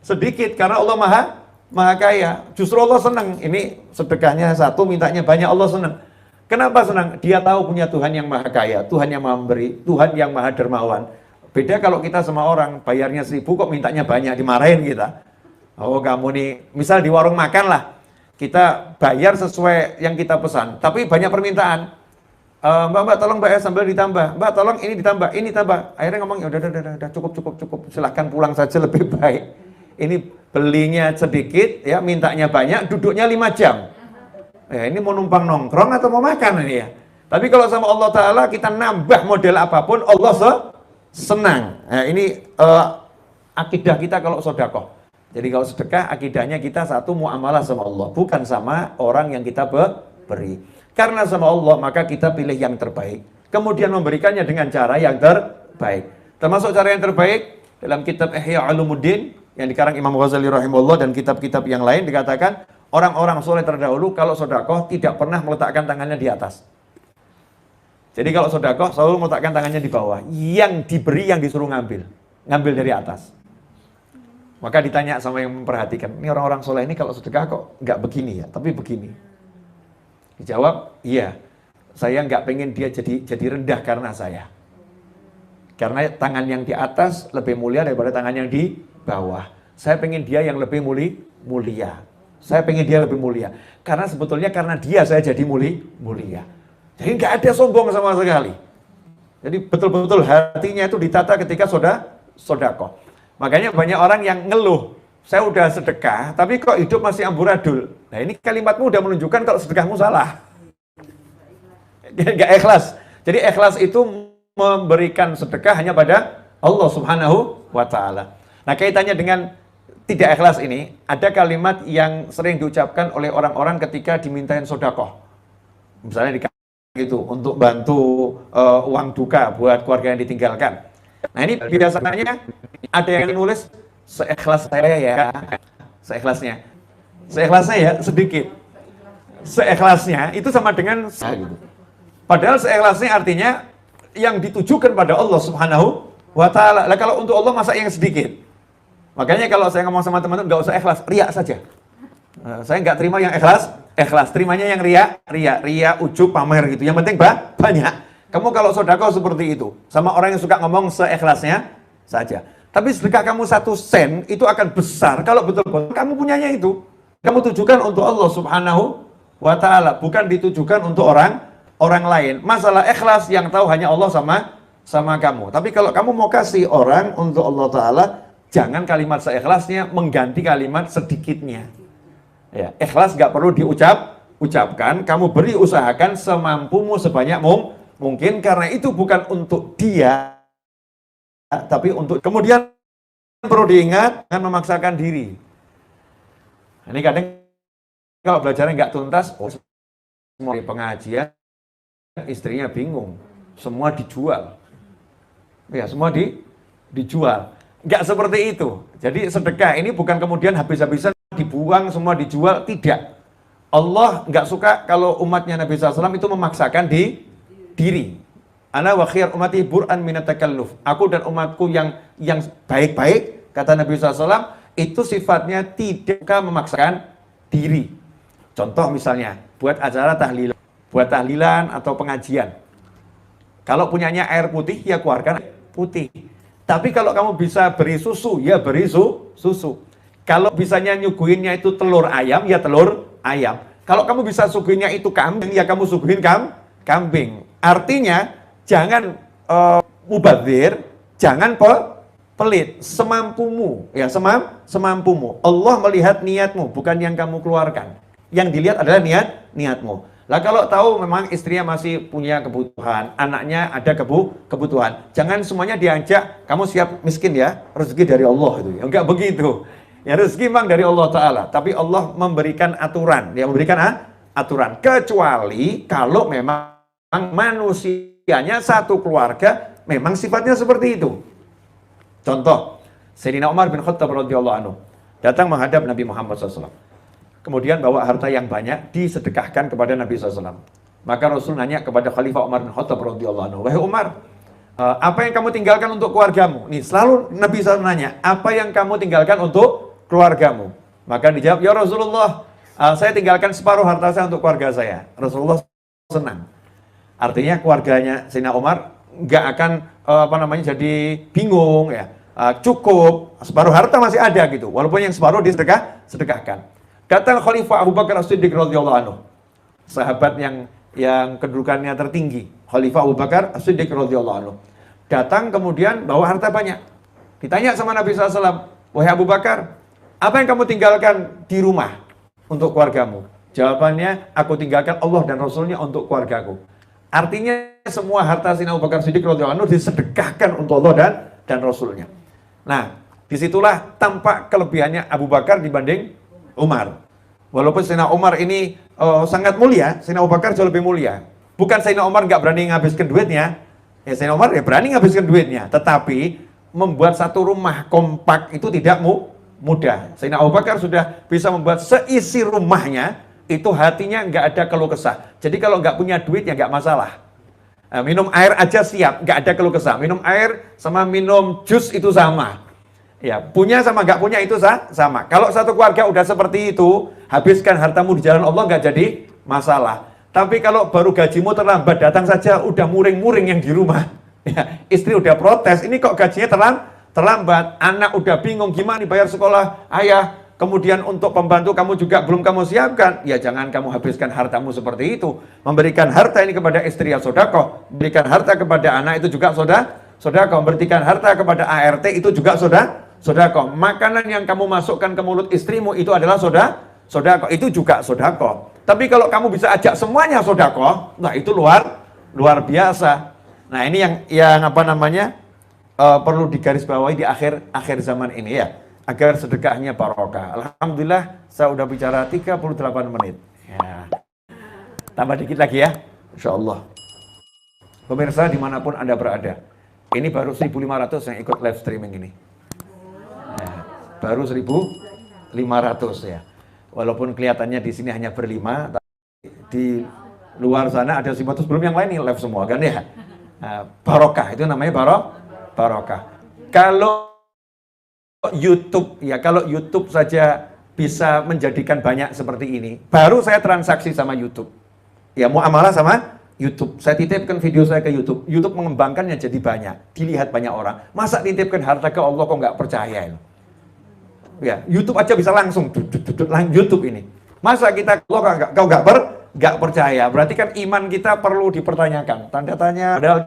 sedikit karena Allah maha kaya. Justru Allah senang. Ini sedekahnya satu, mintanya banyak, Allah senang. Kenapa senang? Dia tahu punya Tuhan yang maha kaya, Tuhan yang maha memberi, Tuhan yang maha dermawan. Beda kalau kita sama orang, bayarnya 1.000 kok mintanya banyak, dimarahin kita. Oh kamu nih, misal di warung makan lah, kita bayar sesuai yang kita pesan, tapi banyak permintaan. Mbak tolong Mbak ya sambal ditambah, Mbak tolong ini ditambah, ini tambah. Akhirnya ngomong ya udah cukup, silahkan pulang saja lebih baik. Ini belinya sedikit, ya mintanya banyak, duduknya 5 jam. Ya, ini mau numpang nongkrong atau mau makan ini ya. Tapi kalau sama Allah Ta'ala kita nambah model apapun, Allah senang. Nah, ini akidah kita kalau sedekah. Jadi kalau sedekah akidahnya kita satu muamalah sama Allah, bukan sama orang yang kita beri. Karena sama Allah maka kita pilih yang terbaik. Kemudian memberikannya dengan cara yang terbaik. Termasuk cara yang terbaik dalam kitab Ihya Ulumuddin yang dikarang Imam Ghazali rahimahullah dan kitab-kitab yang lain dikatakan orang-orang soleh terdahulu kalau sedekah tidak pernah meletakkan tangannya di atas. Jadi kalau sedekah selalu meletakkan tangannya di bawah. Yang diberi yang disuruh ngambil dari atas. Maka ditanya sama yang memperhatikan, ini orang-orang soleh ini kalau sedekah kok nggak begini ya, tapi begini. Dijawab, iya, saya nggak pengen dia jadi rendah karena saya. Karena tangan yang di atas lebih mulia daripada tangan yang di bawah. Saya pengen dia yang lebih mulia. Saya pengen dia lebih mulia. Karena sebetulnya karena dia saya jadi mulia. Jadi nggak ada sombong sama sekali. Jadi betul-betul hatinya itu ditata ketika sedekah. Makanya banyak orang yang ngeluh, saya udah sedekah, tapi kok hidup masih amburadul. Nah ini kalimatmu udah menunjukkan kalau sedekahmu salah. Gak ikhlas. Jadi ikhlas itu memberikan sedekah hanya pada Allah Subhanahu Wa Ta'ala. Nah kaitannya dengan tidak ikhlas ini, ada kalimat yang sering diucapkan oleh orang-orang ketika dimintain sedekah. Misalnya dikasih gitu, untuk bantu uang duka buat keluarga yang ditinggalkan. Nah ini biasanya ada yang nulis seikhlas saya ya, seikhlasnya ya sedikit, seikhlasnya itu sama dengan gitu. Padahal seikhlasnya artinya yang ditujukan pada Allah Subhanahu Wa Ta'ala. Lah kalau untuk Allah masa yang sedikit. Makanya kalau saya ngomong sama teman-teman nggak usah ikhlas, riya saja. Saya nggak terima yang ikhlas, terimanya yang riya, ujub, pamer gitu. Yang penting banyak. Kamu kalau sedekah seperti itu, sama orang yang suka ngomong seikhlasnya saja. Tapi sedekah kamu 1 sen itu akan besar kalau betul-betul kamu punyanya itu. Kamu tujukan untuk Allah Subhanahu Wa Ta'ala, bukan ditujukan untuk orang lain. Masalah ikhlas yang tahu hanya Allah sama sama kamu. Tapi kalau kamu mau kasih orang untuk Allah Ta'ala, jangan kalimat seikhlasnya mengganti kalimat sedikitnya. Ya, ikhlas nggak perlu ucapkan, kamu beri usahakan semampumu sebanyak mungkin, karena itu bukan untuk dia, tapi untuk kemudian perlu diingat, jangan memaksakan diri. Ini kadang kalau belajarnya nggak tuntas, semua pengajian, istrinya bingung, semua dijual. Ya, semua dijual. Nggak seperti itu. Jadi sedekah ini bukan kemudian habis-habisan dibuang, semua dijual, tidak. Allah nggak suka kalau umatnya Nabi SAW itu memaksakan diri. Ana wa khiyar umati bur'an minat takalluf. Aku dan umatku yang baik-baik, kata Nabi SAW, itu sifatnya tidak memaksakan diri. Contoh misalnya, buat acara tahlilan atau pengajian. Kalau punyanya air putih, ya keluarkan air putih. Tapi kalau kamu bisa beri susu, ya beri susu. Kalau bisanya nyuguhinnya itu telur ayam, ya telur ayam. Kalau kamu bisa suguhinnya itu kambing, ya kamu suguhin kambing. Artinya, jangan mubadzir, jangan pelit, semampumu, ya semampumu. Allah melihat niatmu, bukan yang kamu keluarkan. Yang dilihat adalah niatmu. Lah kalau tahu memang istrinya masih punya kebutuhan, anaknya ada kebutuhan, jangan semuanya diajak, kamu siap miskin ya, rezeki dari Allah itu. Ya enggak begitu. Ya rezeki memang dari Allah Ta'ala, tapi Allah memberikan aturan, ya memberikan aturan. Kecuali kalau memang manusianya satu keluarga, memang sifatnya seperti itu. Contoh, Sayyidina Umar bin Khattab radhiyallahu anhu datang menghadap Nabi Muhammad SAW. Kemudian bawa harta yang banyak disedekahkan kepada Nabi SAW. Maka Rasul nanya kepada Khalifah Umar bin Khattab radhiyallahu anhu, wahai Umar, apa yang kamu tinggalkan untuk keluargamu? Nih selalu Nabi SAW nanya, apa yang kamu tinggalkan untuk keluargamu? Maka dijawab, ya Rasulullah, saya tinggalkan separuh harta saya untuk keluarga saya. Rasulullah senang. Artinya keluarganya Sayyidina Umar nggak akan jadi bingung ya. Cukup separuh harta masih ada gitu, walaupun yang separuh disedekahkan. Datang Khalifah Abu Bakar As-Siddiq radhiyallahu anhu, sahabat yang kedudukannya tertinggi, Khalifah Abu Bakar As-Siddiq radhiyallahu anhu. Datang kemudian bawa harta banyak. Ditanya sama Nabi SAW, wahai Abu Bakar, apa yang kamu tinggalkan di rumah untuk keluargamu? Jawabannya, aku tinggalkan Allah dan Rasulnya untuk keluargaku. Artinya semua harta Sayyidina Abu Bakar Siddiq radhiyallahu anhu disedekahkan untuk Allah dan Rasulnya. Nah, disitulah tampak kelebihannya Abu Bakar dibanding Umar. Walaupun Sayyidina Umar ini sangat mulia, Sayyidina Abu Bakar jauh lebih mulia. Bukan Sayyidina Umar nggak berani menghabiskan duitnya, ya Sayyidina Umar ya berani menghabiskan duitnya. Tetapi membuat satu rumah kompak itu tidak mudah. Sayyidina Abu Bakar sudah bisa membuat seisi rumahnya, itu hatinya nggak ada keluh kesah. Jadi kalau nggak punya duit ya nggak masalah. Minum air aja siap, nggak ada keluh kesah. Minum air sama minum jus itu sama. Ya, punya sama nggak punya itu sama. Kalau satu keluarga udah seperti itu, habiskan hartamu di jalan Allah nggak jadi masalah. Tapi kalau baru gajimu terlambat, datang saja udah muring-muring yang di rumah. Ya, istri udah protes, ini kok gajinya terlambat. Anak udah bingung gimana nih bayar sekolah ayah. Kemudian untuk pembantu kamu juga belum kamu siapkan. Ya jangan kamu habiskan hartamu seperti itu. Memberikan harta ini kepada istri ya sedekah. Memberikan harta kepada anak itu juga sedekah. Memberikan harta kepada ART itu juga sedekah. Makanan yang kamu masukkan ke mulut istrimu itu adalah sedekah. Itu juga sedekah. Tapi kalau kamu bisa ajak semuanya sedekah, nah itu luar biasa. Nah ini yang perlu digarisbawahi di akhir zaman ini ya. Agar sedekahnya barokah. Alhamdulillah saya udah bicara 38 menit. Ya. Tambah dikit lagi ya. Insya Allah. Pemirsa dimanapun Anda berada. Ini baru 1.500 yang ikut live streaming ini. Ya, baru 1.500 ya. Walaupun kelihatannya di sini hanya berlima, tapi di luar sana ada 500 belum yang lain nih live semua kan ya. Nah, barokah itu namanya barokah. Kalau YouTube saja bisa menjadikan banyak seperti ini. Baru saya transaksi sama YouTube. Ya muamalah sama YouTube. Saya titipkan video saya ke YouTube. YouTube mengembangkannya jadi banyak. Dilihat banyak orang. Masa titipkan harta ke Allah kok nggak percaya? Ya, YouTube aja bisa langsung YouTube ini. Masa kita kau nggak percaya? Berarti kan iman kita perlu dipertanyakan. Tanda tanya. Padahal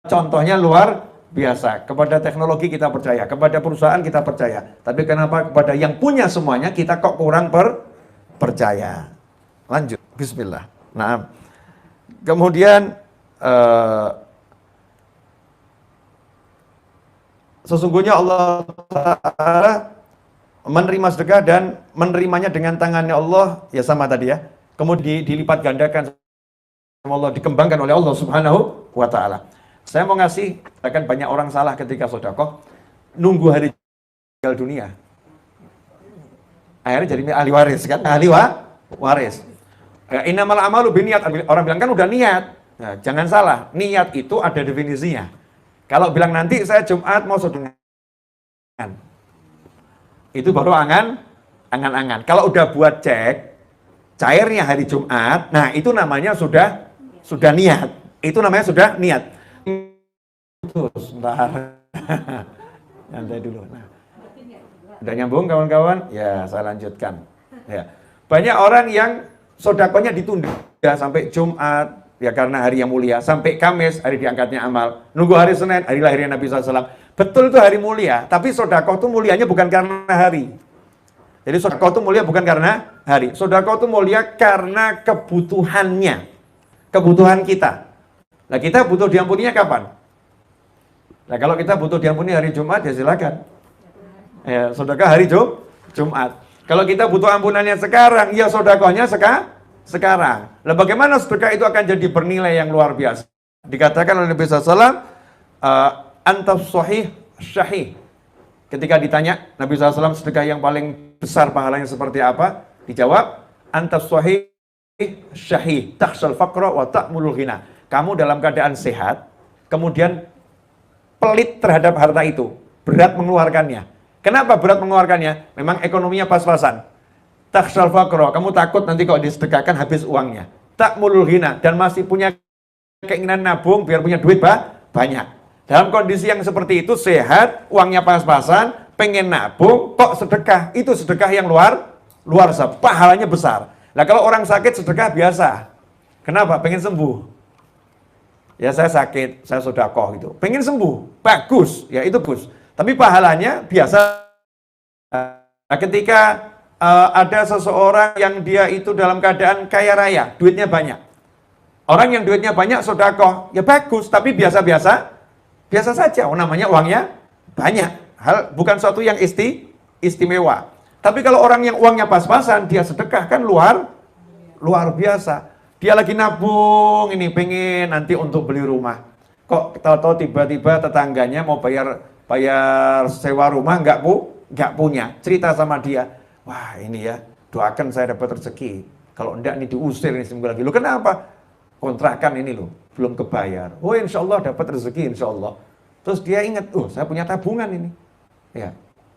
contohnya luar biasa. Kepada teknologi kita percaya, kepada perusahaan kita percaya. Tapi kenapa kepada yang punya semuanya kita kok kurang percaya? Lanjut, bismillah. Nah, kemudian sesungguhnya Allah Ta'ala menerima sedekah dan menerimanya dengan tangannya Allah, ya sama tadi ya. Kemudian dilipat gandakan sama Allah, dikembangkan oleh Allah Subhanahu wa Ta'ala. Saya mau ngasih, akan banyak orang salah ketika sedekah nunggu hari meninggal dunia. Akhirnya jadi ahli waris kan, waris. Ya, innamal amalu biniat, orang bilang kan udah niat. Nah, jangan salah, niat itu ada definisinya. Kalau bilang nanti saya Jumat mau sedekah, itu baru angan-angan. Kalau udah buat cek, cairnya hari Jumat, nah itu namanya sudah niat. Itu namanya sudah niat. Sebentar. Santai dulu. Nah. Udah nyambung kawan-kawan? Ya, saya lanjutkan. Ya. Banyak orang yang sodakonya ditunda sampai Jumat, ya karena hari yang mulia, sampai Kamis, hari diangkatnya amal. Nunggu hari Senin, hari lahirnya Nabi SAW. Betul itu hari mulia, tapi sodakoh itu mulianya bukan karena hari. Jadi sodakoh itu mulia bukan karena hari. Sodakoh itu mulia karena kebutuhannya. Kebutuhan kita. Nah kita butuh diampuninya kapan? Nah kalau kita butuh diampuni hari Jumat, ya silakan. Ya, sedekah hari Jumat. Kalau kita butuh ampunannya sekarang, ya sedekahnya sekarang. Nah bagaimana sedekah itu akan jadi bernilai yang luar biasa? Dikatakan oleh Nabi SAW, antas sahih syahih. Ketika ditanya Nabi SAW sedekah yang paling besar pahalanya seperti apa? Dijawab, antas sahih syahih, takhshal faqra wa ta'mulul ghina. Kamu dalam keadaan sehat, kemudian pelit terhadap harta itu, berat mengeluarkannya. Kenapa berat mengeluarkannya? Memang ekonominya pas-pasan. Takhshal faqra, kamu takut nanti kalau disedekahkan habis uangnya. Ta'mulul ghina, dan masih punya keinginan nabung biar punya duit banyak. Dalam kondisi yang seperti itu, sehat, uangnya pas-pasan, pengen nabung, kok sedekah? Itu sedekah yang luar biasa, pahalanya besar. Nah kalau orang sakit sedekah biasa. Kenapa? Pengen sembuh. Ya saya sakit, saya sedekah gitu. Pengen sembuh, bagus, ya itu bagus. Tapi pahalanya biasa. Nah, ketika ada seseorang yang dia itu dalam keadaan kaya raya, duitnya banyak. Orang yang duitnya banyak sedekah, ya bagus, tapi biasa saja. Oh, namanya uangnya banyak. Hal bukan suatu yang istimewa. Tapi kalau orang yang uangnya pas-pasan, dia sedekah kan luar biasa. Dia lagi nabung ini, pengen nanti untuk beli rumah. Kok tahu-tahu tiba-tiba tetangganya mau bayar sewa rumah nggak punya. Cerita sama dia, wah ini ya, doakan saya dapat rezeki. Kalau enggak nih diusir ini seminggu lagi. Lu kenapa? Kontrakan ini loh, belum kebayar. Oh insya Allah dapat rezeki insya Allah. Terus dia ingat, saya punya tabungan ini. Ya,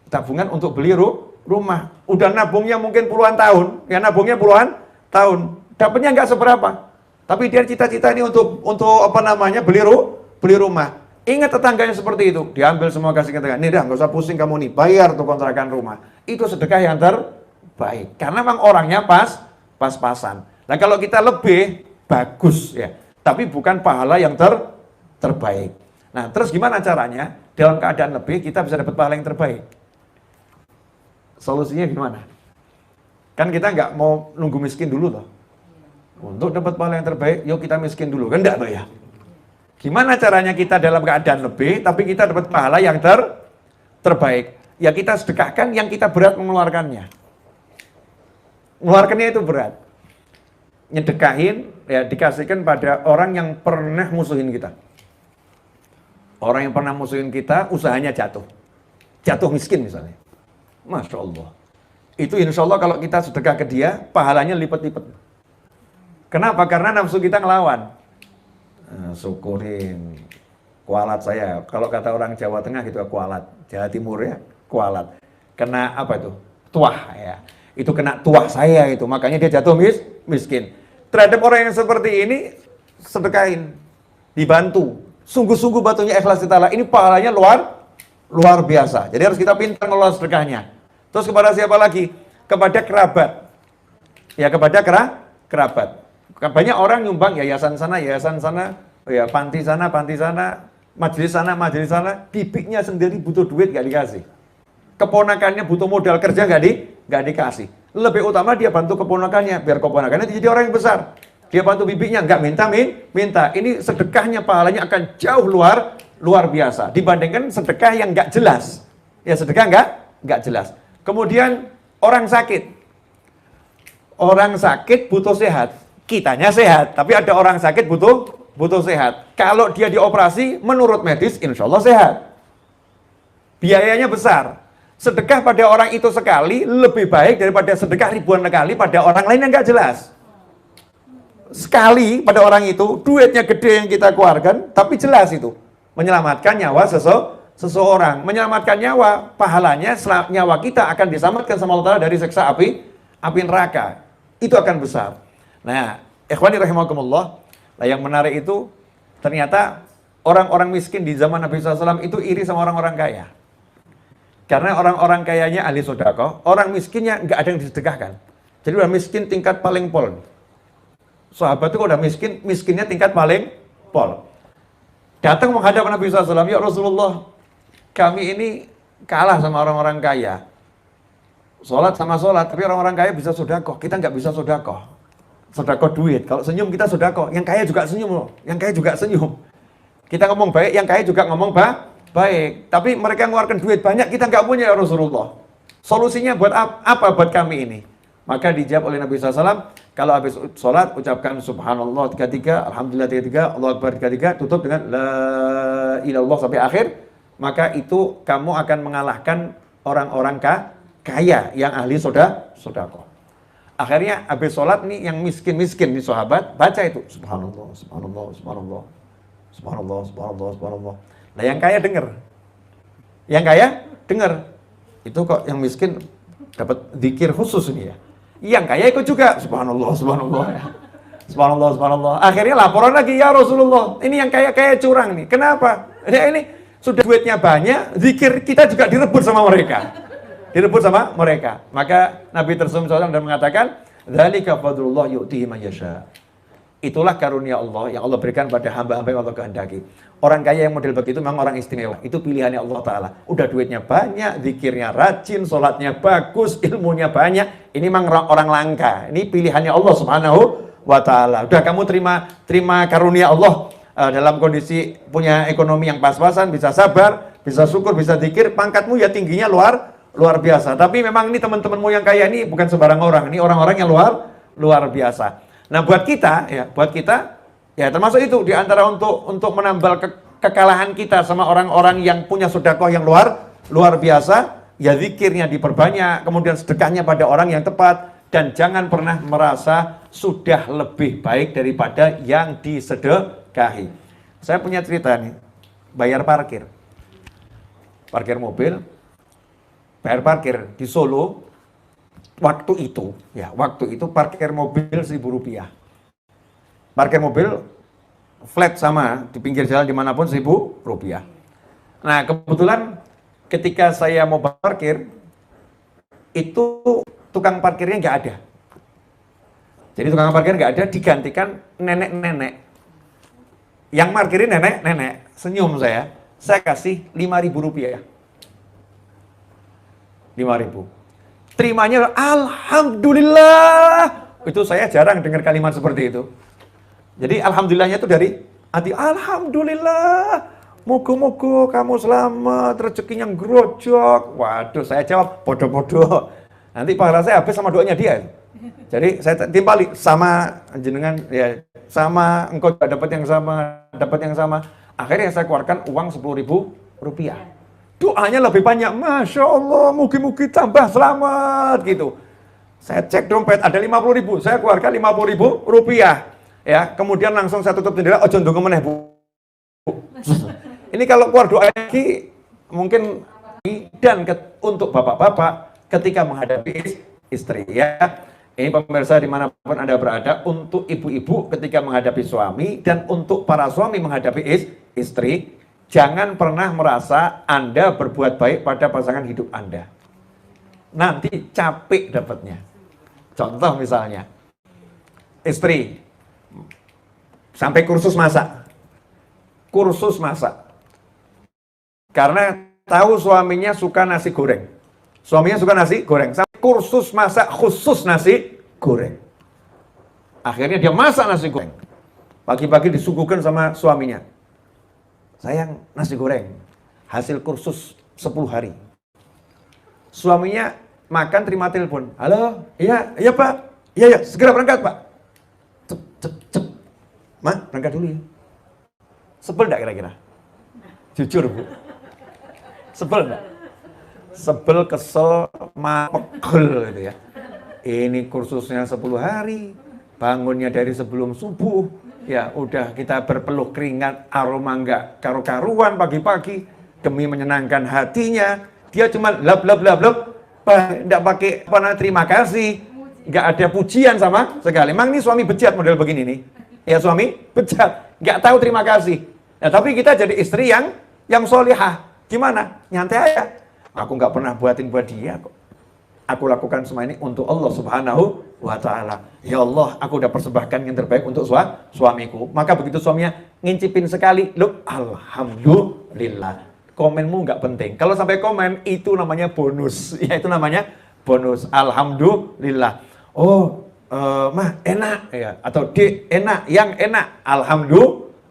tabungan untuk beli rumah. Udah nabungnya mungkin puluhan tahun. Ya nabungnya puluhan tahun. Dapatnya nggak seberapa. Tapi dia cita-cita ini untuk beli rumah. Ingat tetangganya seperti itu. Diambil semua kasih ke tetangga. Nih dah, nggak usah pusing kamu nih. Bayar tuh kontrakan rumah. Itu sedekah yang terbaik. Karena memang orangnya pas-pasan. Nah kalau kita lebih, bagus ya. Tapi bukan pahala yang terbaik. Nah terus gimana caranya? Dalam keadaan lebih, kita bisa dapat pahala yang terbaik. Solusinya gimana? Kan kita nggak mau nunggu miskin dulu loh. Untuk dapat pahala yang terbaik, yuk kita miskin dulu. Kan enggak loh ya? Gimana caranya kita dalam keadaan lebih, tapi kita dapat pahala yang terbaik? Ya kita sedekahkan yang kita berat mengeluarkannya. Mengeluarkannya itu berat. Nyedekahin, ya dikasihkan pada orang yang pernah musuhin kita. Orang yang pernah musuhin kita, usahanya jatuh. Jatuh miskin misalnya. Masya Allah. Itu insya Allah kalau kita sedekah ke dia, pahalanya lipat-lipat. Kenapa? Karena nafsu kita ngelawan. Syukurin. Kualat saya. Kalau kata orang Jawa Tengah gitu, kualat. Jawa Timur ya, kualat. Kena apa itu? Tuah ya. Itu kena tuah saya itu. Makanya dia jatuh miskin. Terhadap orang yang seperti ini, sedekahin. Dibantu. Sungguh-sungguh batunya ikhlas di ta'ala. Ini pahalanya luar biasa. Jadi harus kita pintar ngelola sedekahnya. Terus kepada siapa lagi? Kepada kerabat. Ya kepada kerabat. Banyak orang nyumbang yayasan sana, ya panti sana, majelis sana, bibinya sendiri butuh duit nggak dikasih. Keponakannya butuh modal kerja nggak dikasih. Lebih utama dia bantu keponakannya, biar keponakannya jadi orang yang besar. Dia bantu bibinya, nggak minta. Ini sedekahnya pahalanya akan jauh luar biasa dibandingkan sedekah yang nggak jelas. Ya sedekah nggak jelas. Kemudian orang sakit butuh sehat. Kitanya sehat, tapi ada orang sakit butuh sehat. Kalau dia dioperasi, menurut medis, insya Allah sehat. Biayanya besar. Sedekah pada orang itu sekali lebih baik daripada sedekah ribuan kali pada orang lain yang nggak jelas. Sekali pada orang itu, duitnya gede yang kita keluarkan, tapi jelas itu. Menyelamatkan nyawa seseorang. Menyelamatkan nyawa, pahalanya nyawa kita akan diselamatkan sama Allah Ta'ala dari siksa api neraka. Itu akan besar. Nah, ikhwani rahimakumullah, yang menarik itu, ternyata orang-orang miskin di zaman Nabi SAW itu iri sama orang-orang kaya. Karena orang-orang kayanya ahli sedekah, orang miskinnya nggak ada yang disedekahkan. Jadi udah miskin tingkat paling pol. Sahabat itu udah miskinnya tingkat paling pol. Datang menghadap Nabi SAW, ya Rasulullah, kami ini kalah sama orang-orang kaya. Sholat sama sholat, tapi orang-orang kaya bisa sedekah, kita nggak bisa sedekah. Sedekah duit, kalau senyum kita sedekah, yang kaya juga senyum loh, yang kaya juga senyum. Kita ngomong baik, yang kaya juga ngomong baik. Tapi mereka mengeluarkan duit banyak, kita nggak punya ya Rasulullah. Solusinya buat apa buat kami ini? Maka dijawab oleh Nabi SAW, kalau habis sholat ucapkan Subhanallah 33, Alhamdulillah 33, Allah Akbar 33, tutup dengan La ilallah sampai akhir, maka itu kamu akan mengalahkan orang-orang kaya yang ahli sedekah. Akhirnya habis sholat nih yang miskin-miskin nih sahabat baca itu Subhanallah, Subhanallah, Subhanallah, Subhanallah, Subhanallah, Subhanallah. Nah yang kaya dengar, itu kok yang miskin dapat zikir khusus nih ya. Yang kaya ikut juga Subhanallah, Subhanallah, Subhanallah, Subhanallah. Akhirnya laporan lagi, ya Rasulullah, ini yang kaya curang nih. Kenapa? Ya ini sudah duitnya banyak, zikir kita juga direbut sama mereka. Maka Nabi tersenyum dan mengatakan, dzalika fadlullah yu'tihi man yasha. Itulah karunia Allah yang Allah berikan pada hamba-hamba yang Allah kehendaki. Orang kaya yang model begitu memang orang istimewa. Itu pilihannya Allah Ta'ala. Udah duitnya banyak, zikirnya rajin, sholatnya bagus, ilmunya banyak. Ini memang orang langka. Ini pilihannya Allah Subhanahu wa Ta'ala. Udah kamu terima karunia Allah dalam kondisi punya ekonomi yang pas-pasan, bisa sabar, bisa syukur, bisa zikir, pangkatmu ya tingginya luar biasa. Tapi memang ini teman-temanmu yang kaya ini bukan sembarang orang. Ini orang-orang yang luar biasa. Nah buat kita ya termasuk itu diantara untuk menambal kekalahan kita sama orang-orang yang punya sedekah yang luar biasa, ya zikirnya diperbanyak, kemudian sedekahnya pada orang yang tepat, dan jangan pernah merasa sudah lebih baik daripada yang disedekahi. Saya punya cerita nih, bayar parkir mobil, bayar parkir di Solo. Waktu itu parkir mobil Rp1.000. Parkir mobil flat sama di pinggir jalan dimanapun Rp1.000. Nah kebetulan ketika saya mau parkir itu tukang parkirnya nggak ada. Jadi tukang parkir nggak ada, digantikan nenek-nenek. Yang parkirin nenek-nenek. Senyum saya kasih Rp5.000. 5.000. Terimanya Alhamdulillah. Itu saya jarang dengar kalimat seperti itu. Jadi Alhamdulillahnya itu dari hati. Alhamdulillah, moga-moga kamu selamat, rezekinya grojok. Waduh, saya jawab bodoh-bodoh. Nanti pahala saya habis sama doanya dia. Jadi saya timpali sama jenengan ya, sama engkau juga dapat yang sama. Akhirnya saya keluarkan uang Rp10.000. Doanya lebih banyak, Masya Allah, mugi-mugi tambah selamat gitu. Saya cek dompet, ada 50.000, saya keluarkan Rp50.000. Ya, kemudian langsung saya tutup jendela, ojo ndonga meneh, Bu. Ini kalau keluar doa lagi, mungkin dan untuk bapak-bapak ketika menghadapi istri ya. Ini pemirsa dimanapun Anda berada, untuk ibu-ibu ketika menghadapi suami dan untuk para suami menghadapi istri. Jangan pernah merasa Anda berbuat baik pada pasangan hidup Anda. Nanti capek dapatnya. Contoh misalnya, istri sampai kursus masak. Karena tahu suaminya suka nasi goreng. Suaminya suka nasi goreng. Sampai kursus masak khusus nasi goreng. Akhirnya dia masak nasi goreng. Pagi-pagi disuguhkan sama suaminya. Sayang, nasi goreng. Hasil kursus 10 hari. Suaminya makan terima telepon. Halo, iya Pak. Iya, segera berangkat Pak. Cep. Ma, berangkat dulu ya. Sebel enggak kira-kira? Jujur Bu. Sebel enggak? Sebel, kesel, pegel gitu ya. Ini kursusnya 10 hari. Bangunnya dari sebelum subuh. Ya udah kita berpeluh keringat, aroma enggak karu-karuan pagi-pagi. Demi menyenangkan hatinya. Dia cuma lap. Enggak pakai terima kasih. Enggak ada pujian sama sekali. Emang ini suami bejat model begini nih. Ya suami bejat, nggak tahu terima kasih. Nah, tapi kita jadi istri yang solihah. Gimana? Nyantai aja. Aku nggak pernah buatin buat dia kok. Aku lakukan semua ini untuk Allah Subhanahu wa Ta'ala. Ya Allah, aku udah persembahkan yang terbaik untuk suamiku. Maka begitu suaminya ngincipin sekali, loh, alhamdulillah. Komenmu nggak penting. Kalau sampai komen, itu namanya bonus. Ya, itu namanya bonus. Alhamdulillah. Oh, Mah enak ya, atau Dek enak, yang enak,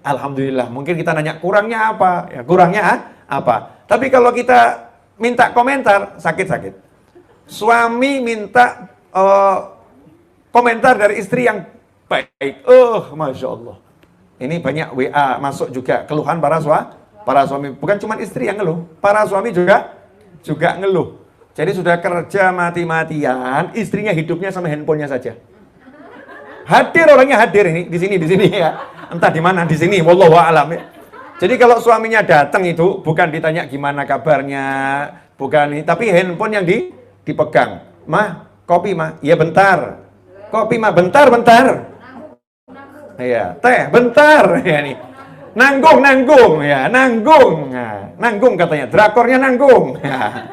alhamdulillah. Mungkin kita nanya kurangnya apa, ya kurangnya apa. Tapi kalau kita minta komentar, sakit. Suami minta komentar dari istri yang baik, Masya Allah. Ini banyak WA masuk juga, keluhan para suami. Bukan cuma istri yang ngeluh, para suami juga ngeluh. Jadi sudah kerja mati-matian, istrinya hidupnya sama handphonenya saja. Hadir orangnya hadir ini di sini ya. Entah di mana di sini, wallahu a'lam ya. Jadi kalau suaminya datang itu bukan ditanya gimana kabarnya, bukan ini, tapi handphone yang dipegang. Mah, kopi mah. Iya bentar. Kopi mah bentar. Iya, teh bentar ya nih. Nanggung ya, nanggung. Nah, nanggung katanya, drakornya nanggung. Ya.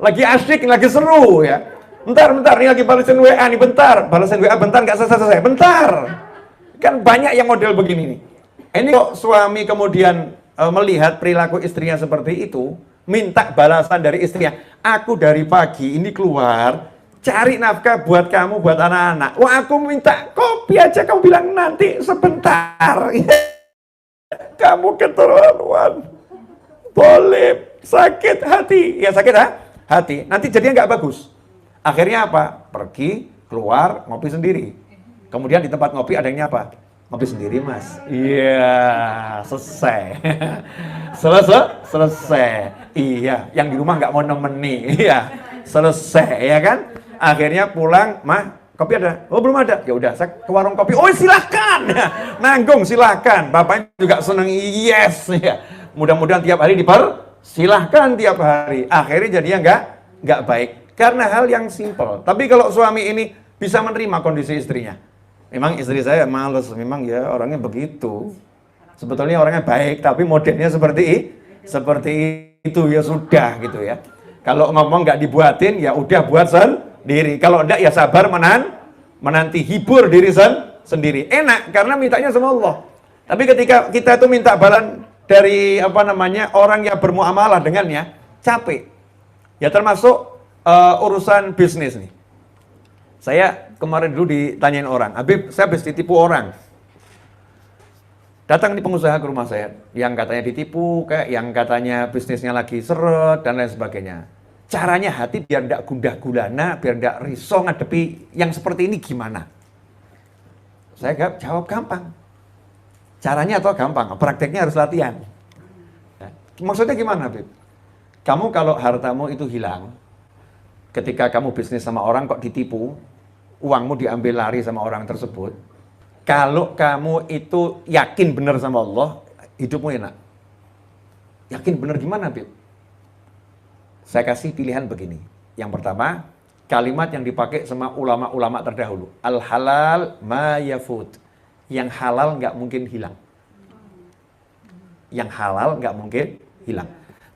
Lagi asik, lagi seru ya. Bentar, ini lagi balasin WA nih, bentar. Balasin WA bentar, nggak selesai. Bentar. Kan banyak yang model begini nih. Ini kok suami kemudian melihat perilaku istrinya seperti itu, minta balasan dari istrinya. Aku dari pagi ini keluar, cari nafkah buat kamu, buat anak-anak. Wah, aku minta kopi aja, kamu bilang nanti sebentar. Kamu keterlaluan. Boleh, sakit hati. Ya sakit hati. Nanti jadinya nggak bagus. Akhirnya apa? Pergi, keluar, ngopi sendiri. Kemudian di tempat ngopi ada yang nyapa. Ngopi sendiri mas. Iya, selesai. Selesai. Iya, yang di rumah nggak mau nemeni. Iya, selesai ya kan? Akhirnya pulang, mah kopi ada? Oh belum ada. Ya udah, saya ke warung kopi. Oh silahkan. Nanggung silahkan. Bapaknya juga seneng. Yes. Ya. Mudah-mudahan tiap hari silahkan tiap hari. Akhirnya jadinya nggak baik. Karena hal yang simpel. Tapi kalau suami ini bisa menerima kondisi istrinya. Memang istri saya males, memang ya orangnya begitu. Sebetulnya orangnya baik, tapi modelnya seperti itu ya sudah gitu ya. Kalau ngomong nggak dibuatin, ya udah buat sendiri. Kalau enggak ya sabar menanti hibur diri sendiri. Enak karena mintanya sama Allah. Tapi ketika kita itu minta balan dari orang yang bermuamalah dengannya, capek. Ya termasuk urusan bisnis nih. Saya kemarin dulu ditanyain orang, Habib, saya habis ditipu orang. Datang nih pengusaha ke rumah saya, yang katanya ditipu, kayak yang katanya bisnisnya lagi seret dan lain sebagainya. Caranya hati biar tidak gundah gulana, biar tidak risau ngadepi yang seperti ini gimana? Saya jawab gampang. Caranya atau gampang, prakteknya harus latihan. Maksudnya gimana, Habib? Kamu kalau hartamu itu hilang, ketika kamu bisnis sama orang kok ditipu, uangmu diambil lari sama orang tersebut, kalau kamu itu yakin benar sama Allah, hidupmu enak. Yakin benar gimana, Bib? Saya kasih pilihan begini. Yang pertama, kalimat yang dipakai sama ulama-ulama terdahulu. Al-halal ma yafut. Yang halal nggak mungkin hilang. Yang halal nggak mungkin hilang.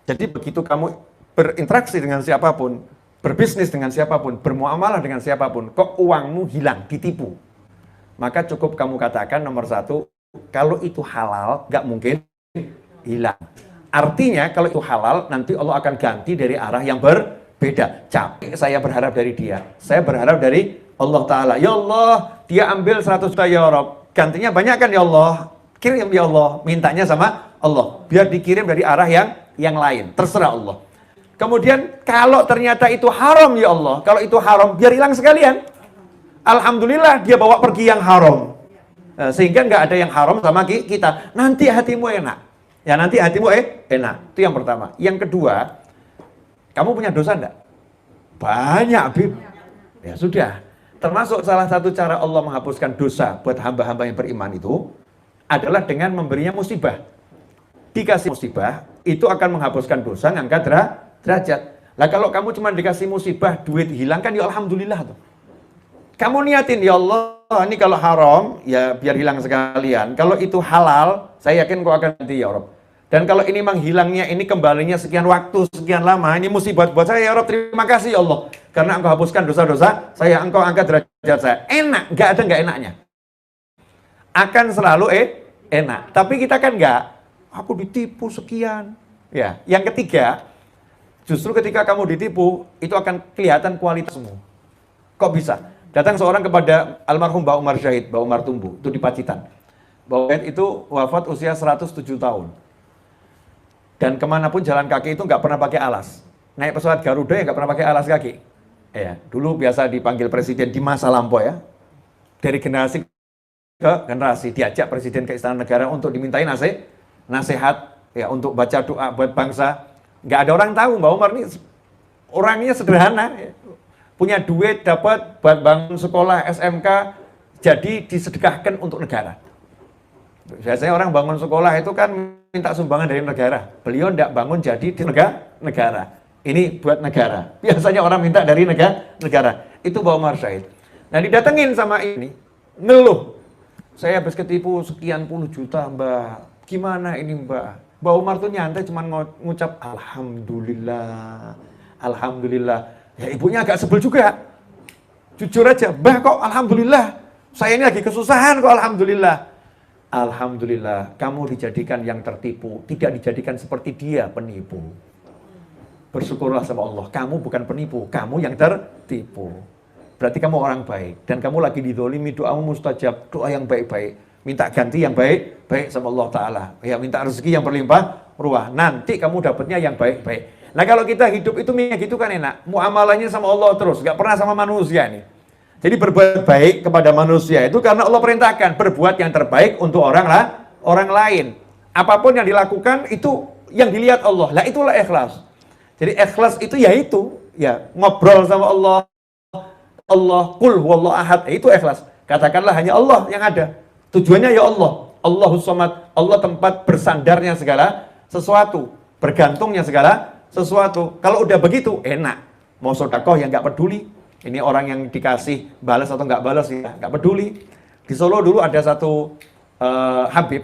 Jadi begitu kamu berinteraksi dengan siapapun, berbisnis dengan siapapun, bermuamalah dengan siapapun, kok uangmu hilang, ditipu. Maka cukup kamu katakan nomor satu, kalau itu halal, nggak mungkin hilang. Artinya kalau itu halal, nanti Allah akan ganti dari arah yang berbeda. Capek saya berharap dari dia. Saya berharap dari Allah Ta'ala. Ya Allah, dia ambil 100 juta ya Rob. Gantinya banyak kan ya Allah. Kirim ya Allah. Mintanya sama Allah. Biar dikirim dari arah yang lain. Terserah Allah. Kemudian kalau ternyata itu haram ya Allah. Kalau itu haram, biar hilang sekalian. Alhamdulillah dia bawa pergi yang haram. Sehingga nggak ada yang haram sama kita. Nanti hatimu enak. Ya nanti hatimu enak. Itu yang pertama. Yang kedua, kamu punya dosa enggak? Banyak, Bib. Ya sudah. Termasuk salah satu cara Allah menghapuskan dosa buat hamba-hamba yang beriman itu adalah dengan memberinya musibah. Dikasih musibah, itu akan menghapuskan dosa, ngangkat derajat. Lah kalau kamu cuma dikasih musibah, duit hilang kan ya alhamdulillah tuh. Kamu niatin, ya Allah, ini kalau haram, ya biar hilang sekalian. Kalau itu halal, saya yakin kau akan ganti ya Rob. Dan kalau ini memang hilangnya, ini kembalinya sekian waktu, sekian lama, ini musibah buat saya ya Rob, terima kasih ya Allah. Karena engkau hapuskan dosa-dosa, engkau angkat derajat saya. Enak, nggak ada nggak enaknya. Akan selalu enak. Tapi kita kan nggak, aku ditipu sekian. Ya, yang ketiga, justru ketika kamu ditipu, itu akan kelihatan kualitasmu. Kok bisa? Datang seorang kepada almarhum Mbak Umar Syahid, Mbak Umar Tumbu, itu di Pacitan. Mbak Umar itu wafat usia 107 tahun. Dan kemanapun jalan kaki itu nggak pernah pakai alas. Naik pesawat Garuda ya nggak pernah pakai alas kaki. Ya, dulu biasa dipanggil presiden di masa lampau ya. Dari generasi ke generasi diajak presiden ke Istana Negara untuk dimintain nasihat ya untuk baca doa buat bangsa. Nggak ada orang tahu Mbak Umar ini orangnya sederhana. Ya. Punya duit dapat buat bangun sekolah SMK jadi disedekahkan untuk negara. Biasanya orang bangun sekolah itu kan minta sumbangan dari negara. Beliau tidak bangun jadi di negara. Ini buat negara. Biasanya orang minta dari negara. Itu Mbak Umar Syahid. Nah didatengin sama ini, ngeluh. Saya habis ketipu sekian puluh juta Mbak. Gimana ini Mbak? Mbak Umar tuh nyantai cuma ngucap Alhamdulillah. Alhamdulillah. Ya ibunya agak sebel juga. Jujur aja, Mbak kok Alhamdulillah. Saya ini lagi kesusahan kok Alhamdulillah. Alhamdulillah, kamu dijadikan yang tertipu, tidak dijadikan seperti dia penipu. Bersyukurlah sama Allah, kamu bukan penipu, kamu yang tertipu. Berarti kamu orang baik, dan kamu lagi didolimi, doamu mustajab, doa yang baik-baik. Minta ganti yang baik sama Allah Ta'ala. Ya, minta rezeki yang berlimpah ruah. Nanti kamu dapatnya yang baik-baik. Nah kalau kita hidup itu gitu kan enak, muamalahnya sama Allah terus, gak pernah sama manusia nih. Jadi berbuat baik kepada manusia itu karena Allah perintahkan berbuat yang terbaik untuk orang lain. Apapun yang dilakukan itu yang dilihat Allah. Lah itulah ikhlas. Jadi ikhlas itu ya ngobrol sama Allah. Qul huwallahu ahad. Itu ikhlas. Katakanlah hanya Allah yang ada. Tujuannya ya Allah. Allahus samad. Allah tempat bersandarnya segala sesuatu, bergantungnya segala sesuatu. Kalau udah begitu enak. Mau sedekah yang enggak peduli. Ini orang yang dikasih balas atau nggak balas ya, nggak peduli. Di Solo dulu ada satu Habib,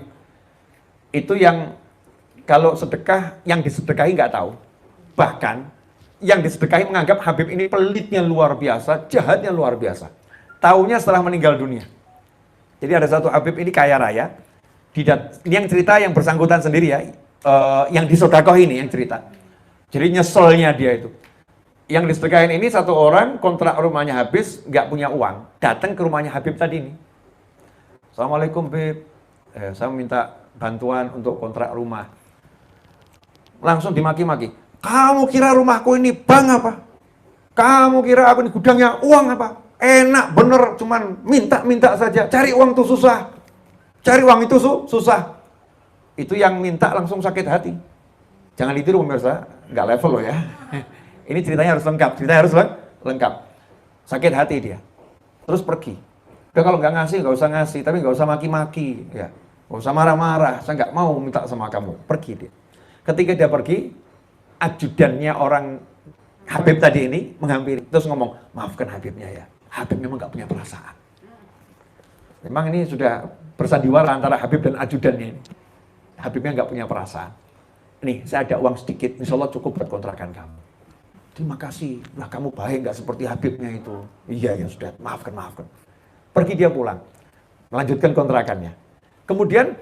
itu yang kalau sedekah, yang disedekahi nggak tahu. Bahkan yang disedekahi menganggap Habib ini pelitnya luar biasa, jahatnya luar biasa. Taunya setelah meninggal dunia. Jadi ada satu Habib ini kaya raya, ini yang cerita yang bersangkutan sendiri ya, yang disedekah ini yang cerita. Jadi nyeselnya dia itu. Yang disedekahin ini satu orang kontrak rumahnya habis, nggak punya uang, datang ke rumahnya Habib tadi ini. Assalamualaikum Bib, saya minta bantuan untuk kontrak rumah. Langsung dimaki-maki. Kamu kira rumahku ini bank apa? Kamu kira aku ini gudangnya uang apa? Enak bener, cuman minta-minta saja. Cari uang tuh susah. Cari uang itu susah. Itu yang minta langsung sakit hati. Jangan ditiru pemirsa, nggak level loh ya. Ini ceritanya harus lengkap, sakit hati dia, terus pergi. Udah kalau nggak ngasih, nggak usah ngasih, tapi nggak usah maki-maki, ya, nggak usah marah-marah. Saya nggak mau minta sama kamu, pergi dia. Ketika dia pergi, ajudannya orang Habib tadi ini menghampiri, terus ngomong, maafkan Habibnya ya, Habib memang nggak punya perasaan. Memang ini sudah bersandiwara antara Habib dan ajudannya ini. Habibnya nggak punya perasaan. Nih, saya ada uang sedikit, insya Allah cukup buat kontrakan kamu. Terima kasih, lah kamu baik nggak seperti Habibnya itu. Iya ya sudah, maafkan. Pergi dia pulang, melanjutkan kontrakannya. Kemudian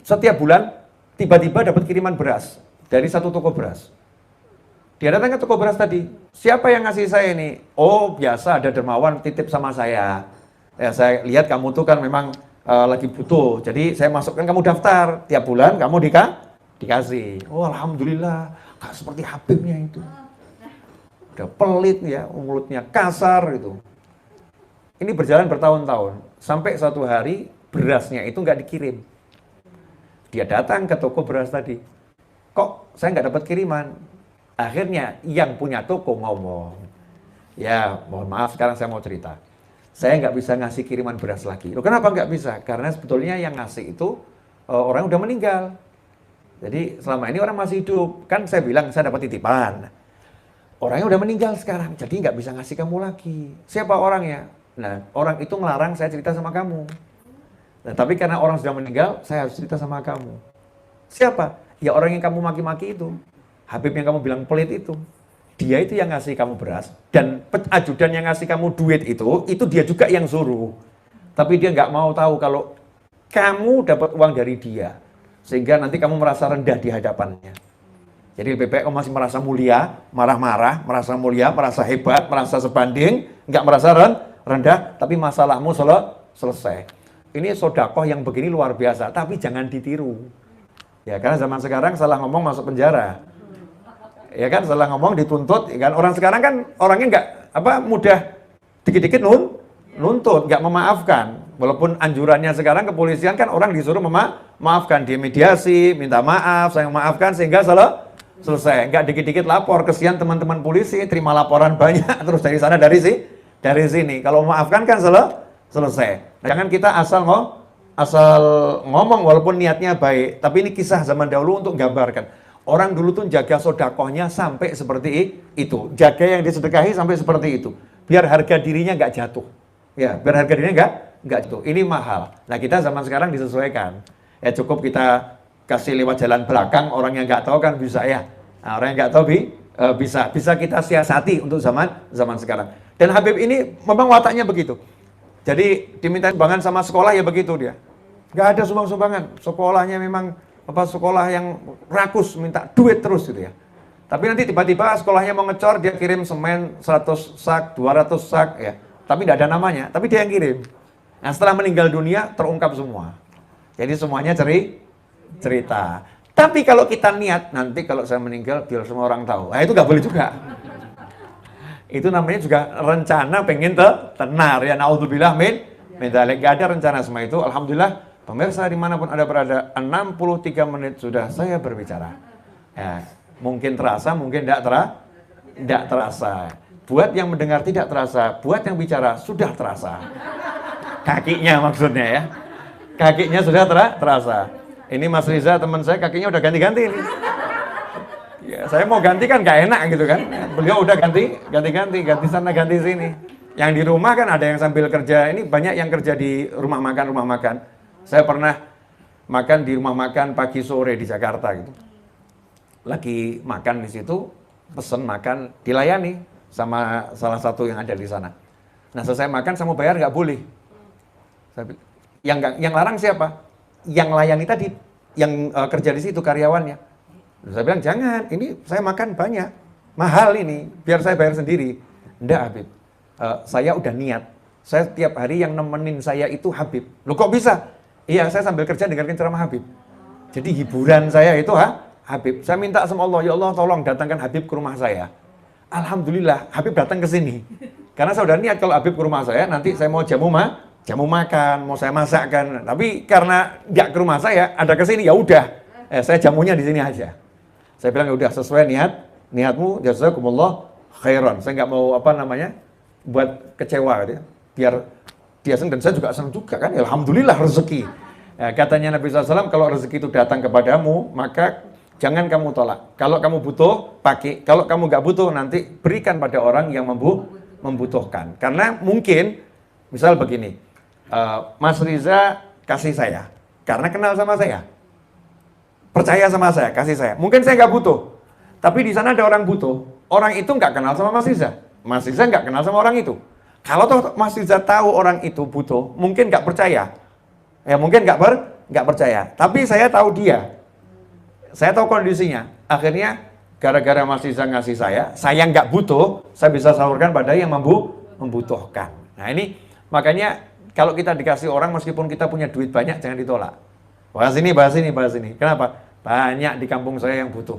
setiap bulan tiba-tiba dapat kiriman beras dari satu toko beras. Dia datang ke toko beras tadi, siapa yang ngasih saya ini? Oh biasa ada dermawan titip sama saya. Ya saya lihat kamu tuh kan memang lagi butuh, jadi saya masukkan kamu daftar, tiap bulan kamu dikasih. Oh alhamdulillah, gak seperti Habibnya itu. Udah pelit ya, mulutnya kasar gitu. Ini berjalan bertahun-tahun, sampai suatu hari berasnya itu nggak dikirim. Dia datang ke toko beras tadi, kok saya nggak dapat kiriman? Akhirnya yang punya toko ngomong, ya mohon maaf sekarang saya mau cerita. Saya nggak bisa ngasih kiriman beras lagi. Loh kenapa nggak bisa? Karena sebetulnya yang ngasih itu orang udah meninggal. Jadi selama ini orang masih hidup. Kan saya bilang saya dapat titipan. Orangnya udah meninggal sekarang, jadi nggak bisa ngasih kamu lagi. Siapa orangnya? Nah orang itu ngelarang saya cerita sama kamu. Nah tapi karena orang sudah meninggal, saya harus cerita sama kamu. Siapa? Ya orang yang kamu maki-maki itu. Habib yang kamu bilang pelit itu, dia itu yang ngasih kamu beras, dan ajudan yang ngasih kamu duit itu dia juga yang suruh. Tapi dia nggak mau tahu kalau kamu dapat uang dari dia, sehingga nanti kamu merasa rendah di hadapannya. Jadi lebih baik kamu masih merasa mulia, marah-marah, merasa mulia, merasa hebat, merasa sebanding, nggak merasa rendah, tapi masalahmu selesai. Ini sodakoh yang begini luar biasa, tapi jangan ditiru. Ya karena zaman sekarang salah ngomong masuk penjara. Ya kan salah ngomong dituntut, ya kan orang sekarang kan orangnya nggak mudah dikit-dikit nuntut, nggak memaafkan. Walaupun anjurannya sekarang kepolisian kan orang disuruh memaafkan, dia mediasi, minta maaf, saya memaafkan sehingga selesai. Nggak dikit-dikit lapor, kesian teman-teman polisi terima laporan banyak terus dari sana dari sini. Kalau memaafkan kan selesai. Jangan kita asal ngomong walaupun niatnya baik, tapi ini kisah zaman dahulu untuk gambarkan. Orang dulu tuh jaga sodakohnya sampai seperti itu. Jaga yang disedekahi sampai seperti itu. Biar harga dirinya nggak jatuh. Ya, biar harga dirinya nggak jatuh. Ini mahal. Nah kita zaman sekarang disesuaikan. Ya cukup kita kasih lewat jalan belakang, orang yang nggak tahu kan bisa ya. Nah, orang yang nggak tahu bisa kita siasati untuk zaman sekarang. Dan Habib ini memang wataknya begitu. Jadi diminta sumbangan sama sekolah ya begitu dia. Nggak ada sumbangan. Sekolahnya memang sekolah yang rakus, minta duit terus gitu ya. Tapi nanti tiba-tiba sekolahnya mau ngecor, dia kirim semen 100 sak, 200 sak ya. Tapi tidak ada namanya, tapi dia yang kirim. Nah setelah meninggal dunia terungkap semua. Jadi semuanya cerita. Tapi kalau kita niat, nanti kalau saya meninggal biar semua orang tahu. Nah itu nggak boleh juga. Itu namanya juga rencana pengen tenar ya. Naudzubillah min dzalik. Nggak ada rencana semua itu. Alhamdulillah. Pemirsa dimanapun Anda berada, 63 menit sudah saya berbicara. Ya, mungkin terasa, mungkin tidak terasa. Buat yang mendengar tidak terasa, buat yang bicara sudah terasa. Kakinya maksudnya ya. Kakinya sudah terasa. Ini Mas Riza teman saya kakinya udah ganti-ganti ini. Ya, saya mau ganti kan gak enak gitu kan. Beliau udah ganti sana ganti sini. Yang di rumah kan ada yang sambil kerja. Ini banyak yang kerja di rumah makan. Saya pernah makan di rumah makan pagi sore di Jakarta gitu. Lagi makan di situ, pesen makan, dilayani sama salah satu yang ada di sana. Nah selesai makan, saya mau bayar nggak boleh. Yang larang siapa? Yang layani tadi, yang kerja di situ karyawannya. Saya bilang jangan, ini saya makan banyak, mahal ini, biar saya bayar sendiri. Nggak Habib, saya udah niat. Saya tiap hari yang nemenin saya itu Habib. Loh kok bisa? Iya, saya sambil kerja dengarkan ceramah Habib. Jadi hiburan saya itu Habib. Saya minta sama Allah, ya Allah tolong datangkan Habib ke rumah saya. Alhamdulillah, Habib datang ke sini. Karena saya udah niat kalau Habib ke rumah saya, nanti saya mau jamu makan, mau saya masakkan. Tapi karena nggak ke rumah saya, ada ke sini, ya udah. Saya jamunya di sini aja. Saya bilang ya udah sesuai niatmu, jazakumullah khairan. Saya nggak mau buat kecewa gitu ya. Biar dia senang dan saya juga senang juga kan, alhamdulillah rezeki. Katanya Nabi SAW, kalau rezeki itu datang kepadamu, maka jangan kamu tolak. Kalau kamu butuh, pakai. Kalau kamu nggak butuh, nanti berikan pada orang yang membutuhkan. Karena mungkin, misal begini, Mas Riza kasih saya, karena kenal sama saya, percaya sama saya, kasih saya. Mungkin saya nggak butuh, tapi di sana ada orang butuh. Orang itu nggak kenal sama Mas Riza nggak kenal sama orang itu. Kalau toh Mas Riza tahu orang itu butuh, mungkin nggak percaya. Ya mungkin nggak percaya. Tapi saya tahu dia. Saya tahu kondisinya. Akhirnya gara-gara masih bisa ngasih saya nggak butuh, saya bisa salurkan pada yang membutuhkan. Nah ini makanya kalau kita dikasih orang meskipun kita punya duit banyak jangan ditolak. Bahas ini. Kenapa? Banyak di kampung saya yang butuh.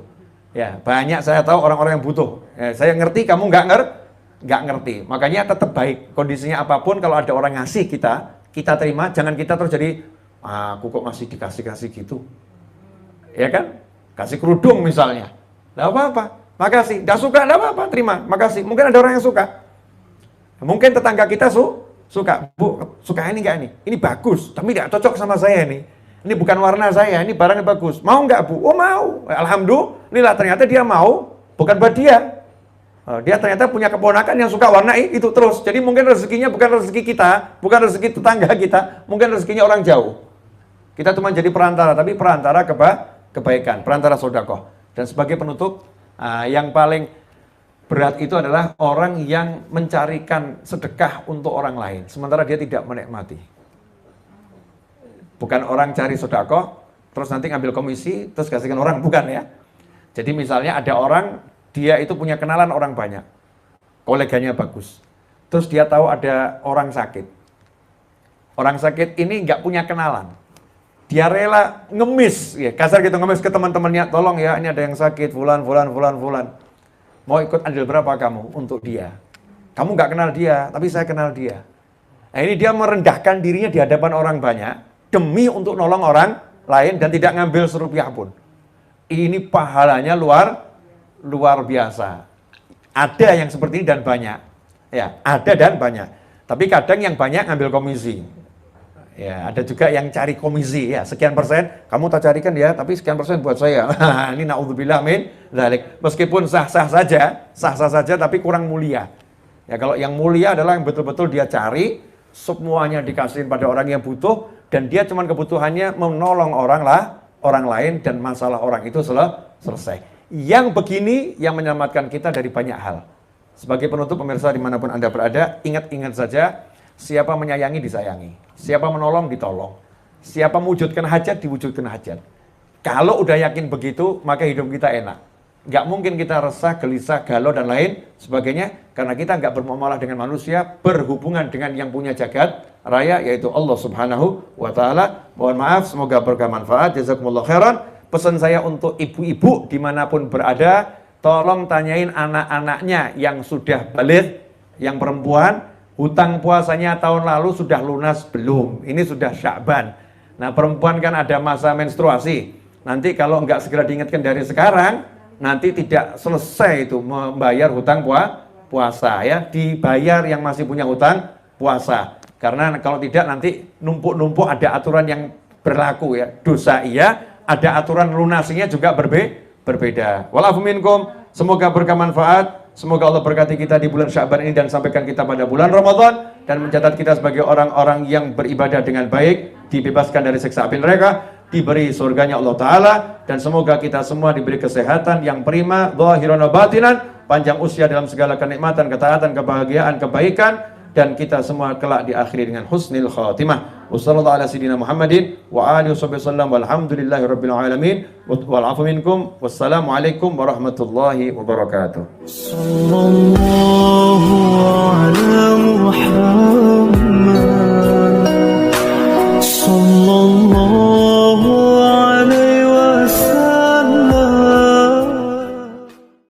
Ya, banyak saya tahu orang-orang yang butuh. Ya, saya ngerti, kamu nggak ngerti. Makanya tetap baik. Kondisinya apapun, kalau ada orang ngasih kita terima. Jangan kita terus jadi, aku kok masih dikasih gitu. Ya kan? Kasih kerudung misalnya. Nggak apa-apa. Makasih. Nggak suka, nggak apa-apa. Terima. Makasih. Mungkin ada orang yang suka. Mungkin tetangga kita suka. Bu, suka ini nggak ini? Ini bagus, tapi nggak cocok sama saya nih. Ini bukan warna saya, ini barangnya bagus. Mau nggak Bu? Oh mau. Alhamdulillah ternyata dia mau, bukan buat dia. Dia ternyata punya keponakan yang suka warna itu terus. Jadi mungkin rezekinya bukan rezeki kita, bukan rezeki tetangga kita, mungkin rezekinya orang jauh. Kita cuma jadi perantara, tapi perantara kebaikan, perantara sedekah. Dan sebagai penutup, yang paling berat itu adalah orang yang mencarikan sedekah untuk orang lain, sementara dia tidak menikmati. Bukan orang cari sedekah, terus nanti ngambil komisi, terus kasihkan orang, bukan ya. Jadi misalnya ada orang, dia itu punya kenalan orang banyak, koleganya bagus. Terus dia tahu ada orang sakit. Orang sakit ini nggak punya kenalan. Dia rela ngemis, ya kasar gitu, ngemis ke teman-temannya, tolong ya, ini ada yang sakit, fulan. Mau ikut andil berapa kamu untuk dia? Kamu nggak kenal dia, tapi saya kenal dia. Nah ini dia merendahkan dirinya di hadapan orang banyak, demi untuk nolong orang lain dan tidak ngambil serupiah pun. Ini pahalanya luar biasa. Ada yang seperti ini dan banyak. Ya, ada dan banyak. Tapi kadang yang banyak ngambil komisi. Ya, ada juga yang cari komisi ya, sekian persen kamu tak carikan ya, tapi sekian persen buat saya. Ini naudzubillah min dzalik. Meskipun sah-sah saja tapi kurang mulia. Ya, kalau yang mulia adalah yang betul-betul dia cari, semuanya dikasihin pada orang yang butuh, dan dia cuma kebutuhannya menolong orang lain dan masalah orang itu selesai. Yang begini yang menyelamatkan kita dari banyak hal. Sebagai penutup pemirsa dimanapun Anda berada, ingat-ingat saja, siapa menyayangi disayangi, siapa menolong ditolong, siapa mewujudkan hajat diwujudkan hajat. Kalau udah yakin begitu, maka hidup kita enak. Nggak mungkin kita resah, gelisah, galau, dan lain sebagainya, karena kita nggak bermuamalah dengan manusia, berhubungan dengan yang punya jagat raya, yaitu Allah Subhanahu wa Ta'ala. Mohon maaf, semoga berkah manfaat. Jazakumullah khairan. Pesan saya untuk ibu-ibu dimanapun berada, tolong tanyain anak-anaknya yang sudah baligh, yang perempuan, hutang puasanya tahun lalu sudah lunas belum? Ini sudah Sya'ban. Nah, perempuan kan ada masa menstruasi. Nanti kalau nggak segera diingatkan dari sekarang, nanti tidak selesai itu membayar hutang puasa ya, dibayar yang masih punya hutang puasa. Karena kalau tidak nanti numpuk-numpuk, ada aturan yang berlaku ya. Dosa iya, ada aturan lunasinya juga berbeda. Walafu minkum, semoga berkah manfaat. Semoga Allah berkati kita di bulan Sya'ban ini dan sampaikan kita pada bulan Ramadan dan mencatat kita sebagai orang-orang yang beribadah dengan baik, dibebaskan dari siksa api neraka, diberi surganya Allah Ta'ala, dan semoga kita semua diberi kesehatan yang prima, zahiran wa batinan, panjang usia dalam segala kenikmatan, ketaatan, kebahagiaan, kebaikan, dan kita semua kelak diakhiri dengan husnul khatimah. Wassallallahu ala sayyidina Muhammadin wa alihi wasallam walhamdulillahi rabbil alamin wal afu minkum wassalamu alaikum warahmatullahi wabarakatuh. Sallallahu